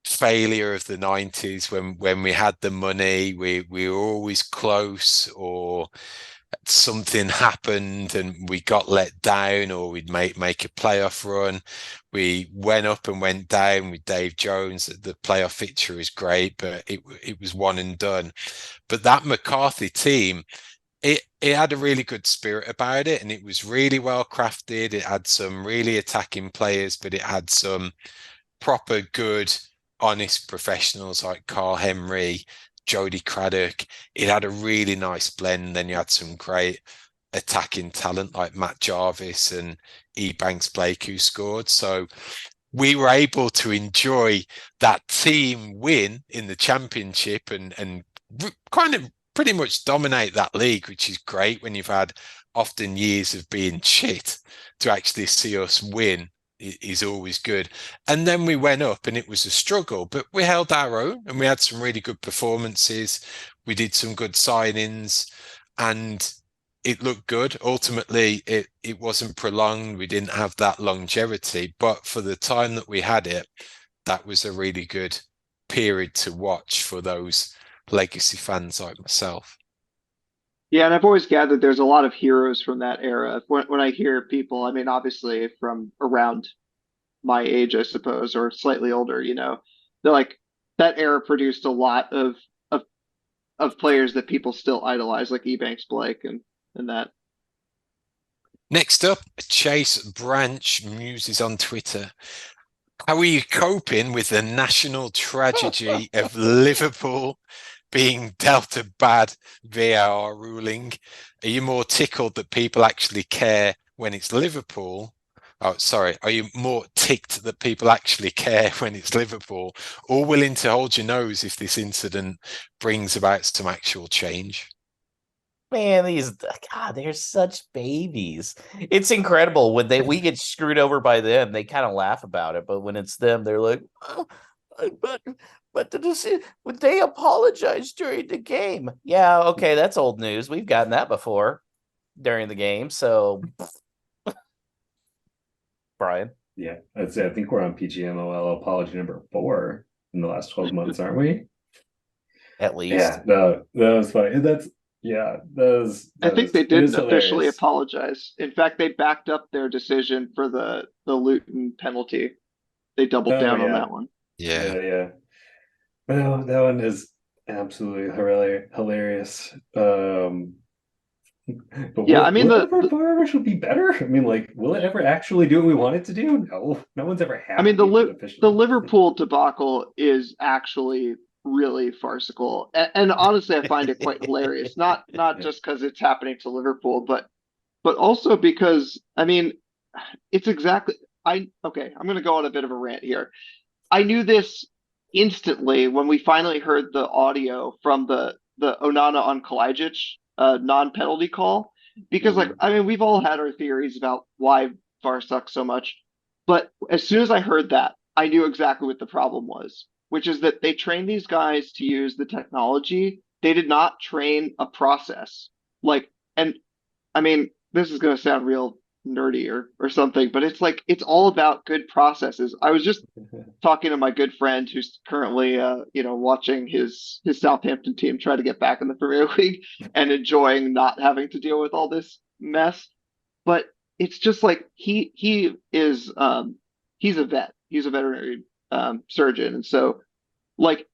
Speaker 2: failure of the 90s when we had the money, we were always close, or something happened and we got let down, or we'd make a playoff run. We went up and went down with Dave Jones. The playoff fixture is great, but it was one and done. But that McCarthy team, it had a really good spirit about it, and it was really well crafted. It had some really attacking players, but it had some proper good, honest professionals like Carl Henry, Jody Craddock. It had a really nice blend. Then you had some great attacking talent like Matt Jarvis and Ebanks Blake who scored. So we were able to enjoy that team win in the championship and kind of pretty much dominate that league, which is great when you've had often years of being shit. To actually see us win is always good. And then we went up and it was a struggle, but we held our own and we had some really good performances. We did some good signings and it looked good. Ultimately, it wasn't prolonged. We didn't have that longevity, but for the time that we had it, that was a really good period to watch for those legacy fans like myself.
Speaker 3: Yeah, and I've always gathered there's a lot of heroes from that era. When I hear people, I mean, obviously from around my age, I suppose, or slightly older, they're like, that era produced a lot of players that people still idolize, like Ebanks Blake and that.
Speaker 2: Next up, Chase Branch muses on Twitter. How are you coping with the national tragedy of Liverpool being dealt a bad VAR ruling? Are you more tickled that people actually care when it's Liverpool? Oh, sorry. Are you more ticked that people actually care when it's Liverpool, or willing to hold your nose if this incident brings about some actual change?
Speaker 1: Man, they're such babies. It's incredible when we get screwed over by them. They kind of laugh about it, but when it's them, they're like, oh, but would they apologize during the game? Yeah, okay, that's old news. We've gotten that before during the game. So, Brian,
Speaker 4: Yeah, I'd say I think we're on PGMOL apology number 4 in the last 12 months, aren't we?
Speaker 1: at least.
Speaker 4: Yeah, no, that was funny.
Speaker 3: I think they
Speaker 4: it
Speaker 3: didn't
Speaker 4: is
Speaker 3: officially
Speaker 4: hilarious.
Speaker 3: apologize. In fact, they backed up their decision for the Luton penalty. They doubled
Speaker 4: Oh
Speaker 3: down on
Speaker 4: yeah,
Speaker 3: that one.
Speaker 2: Yeah.
Speaker 4: yeah. No, that one is absolutely hilarious. But
Speaker 3: Yeah, I mean
Speaker 4: will ever VAR actually be better? I mean, like, will it ever actually do what we want it to do? No, no one's ever
Speaker 3: I mean
Speaker 4: happy with it
Speaker 3: the
Speaker 4: officially.
Speaker 3: Liverpool debacle is actually really farcical, and honestly, I find it quite hilarious. Not
Speaker 4: Yeah.
Speaker 3: just because it's happening to Liverpool, but also because I mean, it's exactly okay. I'm going to go on a bit of a rant here. I knew this instantly when we finally heard the audio from the Onana on Kalajic non-penalty call, because like I mean we've all had our theories about why VAR sucks so much, but as soon as I heard that, I knew exactly what the problem was, which is that they trained these guys to use the technology. They did not train a process. Like, and I mean, this is going to sound real nerdy or something, but it's like it's all about good processes. I was just talking to my good friend who's currently watching his Southampton team try to get back in the Premier League and enjoying not having to deal with all this mess. But it's just like he is he's a vet. He's a veterinary surgeon, and so like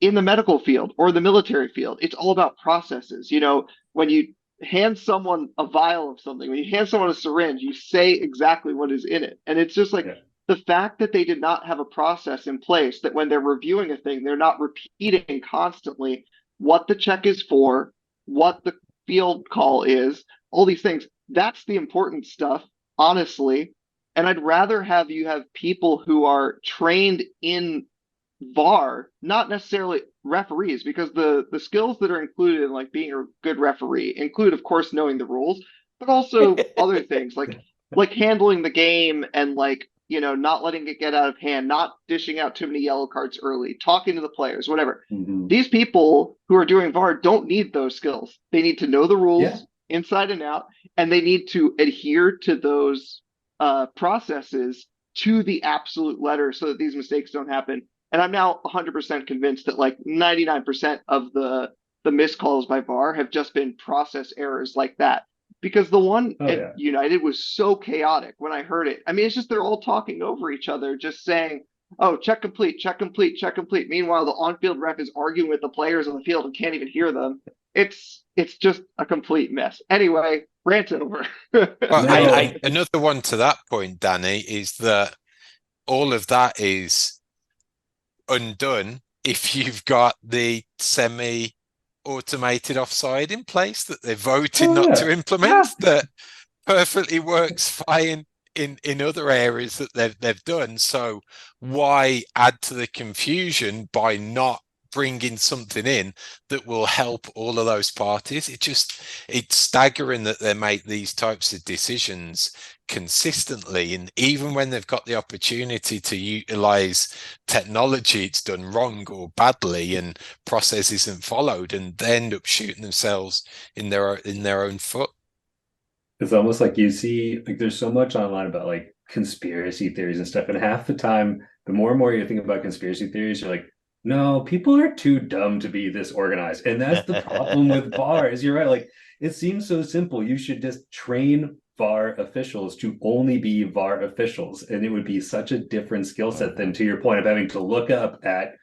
Speaker 3: in the medical field or the military field, it's all about processes. You know, when you hand someone a vial of something, when you hand someone a syringe, you say exactly what is in it. And it's just like the fact that they did not have a process in place, that when they're reviewing a thing, they're not repeating constantly what the check is for, what the field call is, all these things. That's the important stuff, honestly. And I'd rather have you have people who are trained in VAR, not necessarily referees, because the skills that are included in like being a good referee include, of course, knowing the rules, but also other things like handling the game and like not letting it get out of hand, not dishing out too many yellow cards early, talking to the players, whatever. These people who are doing VAR don't need those skills. They need to know the rules inside and out, and they need to adhere to those processes to the absolute letter so that these mistakes don't happen. And I'm now 100% convinced that like 99% of the missed calls by VAR have just been process errors like that. Because the one at United was so chaotic when I heard it. I mean, it's just they're all talking over each other, just saying, oh, check complete, check complete, check complete. Meanwhile, the on-field ref is arguing with the players on the field and can't even hear them. It's just a complete mess. Anyway, rant over.
Speaker 2: Well, another one to that point, Danny, is that all of that is undone if you've got the semi-automated offside in place that they're voting not to implement. That perfectly works fine in other areas that they've done. So why add to the confusion by not bringing something in that will help all of those parties? It's staggering that they make these types of decisions consistently, and even when they've got the opportunity to utilize technology, it's done wrong or badly, and process isn't followed, and they end up shooting themselves in their own foot.
Speaker 4: It's almost like you see, like, there's so much online about like conspiracy theories and stuff, and half the time, the more and more you think about conspiracy theories, you're like, no, people are too dumb to be this organized. And that's the problem with VAR. Is you're right. Like, it seems so simple. You should just train VAR officials to only be VAR officials, and it would be such a different skill set than, to your point, of having to look up at,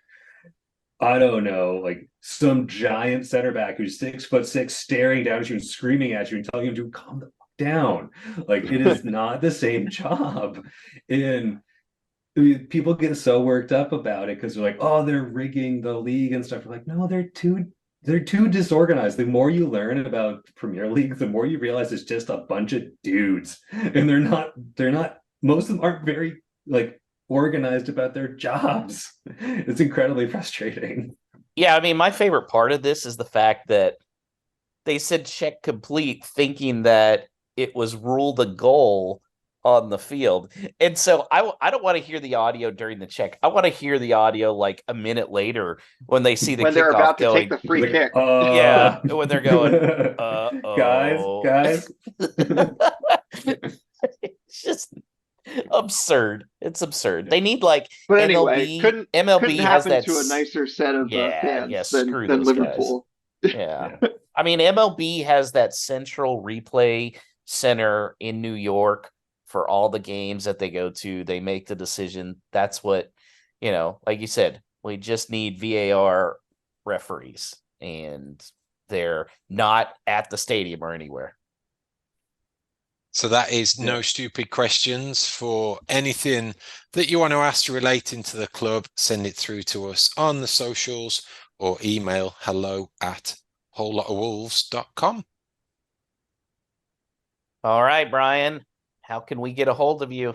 Speaker 4: I don't know, like some giant center back who's 6'6" staring down at you and screaming at you and telling you to calm the fuck down. Like, it is not the same job. And I mean, people get so worked up about it because they're like, oh, they're rigging the league and stuff. We're like, no, they're too disorganized. The more you learn about Premier League, the more you realize it's just a bunch of dudes. And they're not most of them aren't very like organized about their jobs. It's incredibly frustrating.
Speaker 1: Yeah, I mean, my favorite part of this is the fact that they said check complete, thinking that it was ruled a goal on the field. And so I don't want to hear the audio during the check. I want to hear the audio like a minute later when they see the
Speaker 3: when they're
Speaker 1: kickoff
Speaker 3: about to
Speaker 1: going.
Speaker 3: take the free
Speaker 4: Like,
Speaker 3: kick.
Speaker 1: Yeah, when they're going,
Speaker 4: guys.
Speaker 1: It's just absurd. It's absurd. They need like
Speaker 3: But anyway,
Speaker 1: MLB.
Speaker 3: couldn't
Speaker 1: MLB has
Speaker 3: happen
Speaker 1: that
Speaker 3: to a nicer set of fans
Speaker 1: screw
Speaker 3: than
Speaker 1: those
Speaker 3: Liverpool.
Speaker 1: guys. Yeah. I mean, MLB has that central replay center in New York for all the games that they go to. They make the decision. That's what, like you said, we just need VAR referees, and they're not at the stadium or anywhere.
Speaker 2: So that is no stupid questions. For anything that you want to ask relating to the club, send it through to us on the socials or email hello@wholelotofwolves.com.
Speaker 1: All right, Brian, how can we get a hold of you?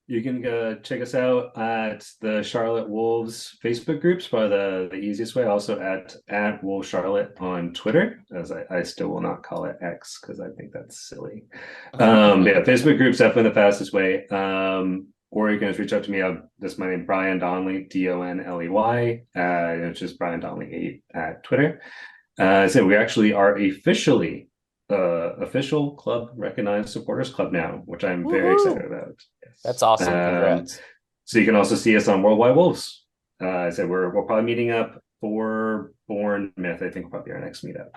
Speaker 4: You can check us out at the Charlotte Wolves Facebook groups, probably the easiest way. Also at Wolves Charlotte on Twitter, as I still will not call it X because I think that's silly. Yeah, Facebook groups definitely the fastest way. Or you can just reach out to me. That's my name, Brian Donley, Donley. It's just Brian Donley 8 at Twitter. So we actually are officially official club recognized supporters club now, which I'm very excited about. Yes.
Speaker 1: That's awesome. Congrats.
Speaker 4: So you can also see us on Worldwide Wolves. I said we're probably meeting up for Bournemouth. I think will probably be our next meetup.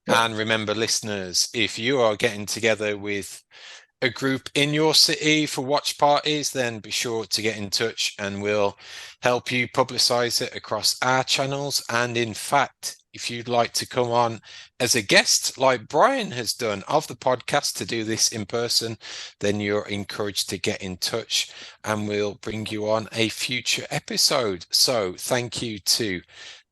Speaker 2: And remember, listeners, if you are getting together with a group in your city for watch parties, then be sure to get in touch and we'll help you publicize it across our channels. And in fact, if you'd like to come on as a guest like Brian has done of the podcast to do this in person, then you're encouraged to get in touch and we'll bring you on a future episode. So thank you to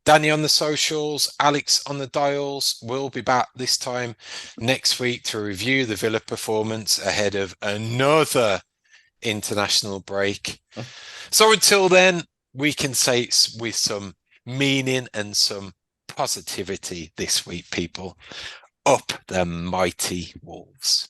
Speaker 2: Danny on the socials, Alex on the dials. We'll be back this time next week to review the Villa performance ahead of another international break. So until then, we can say it's with some meaning and some positivity this week, people. Up the mighty Wolves.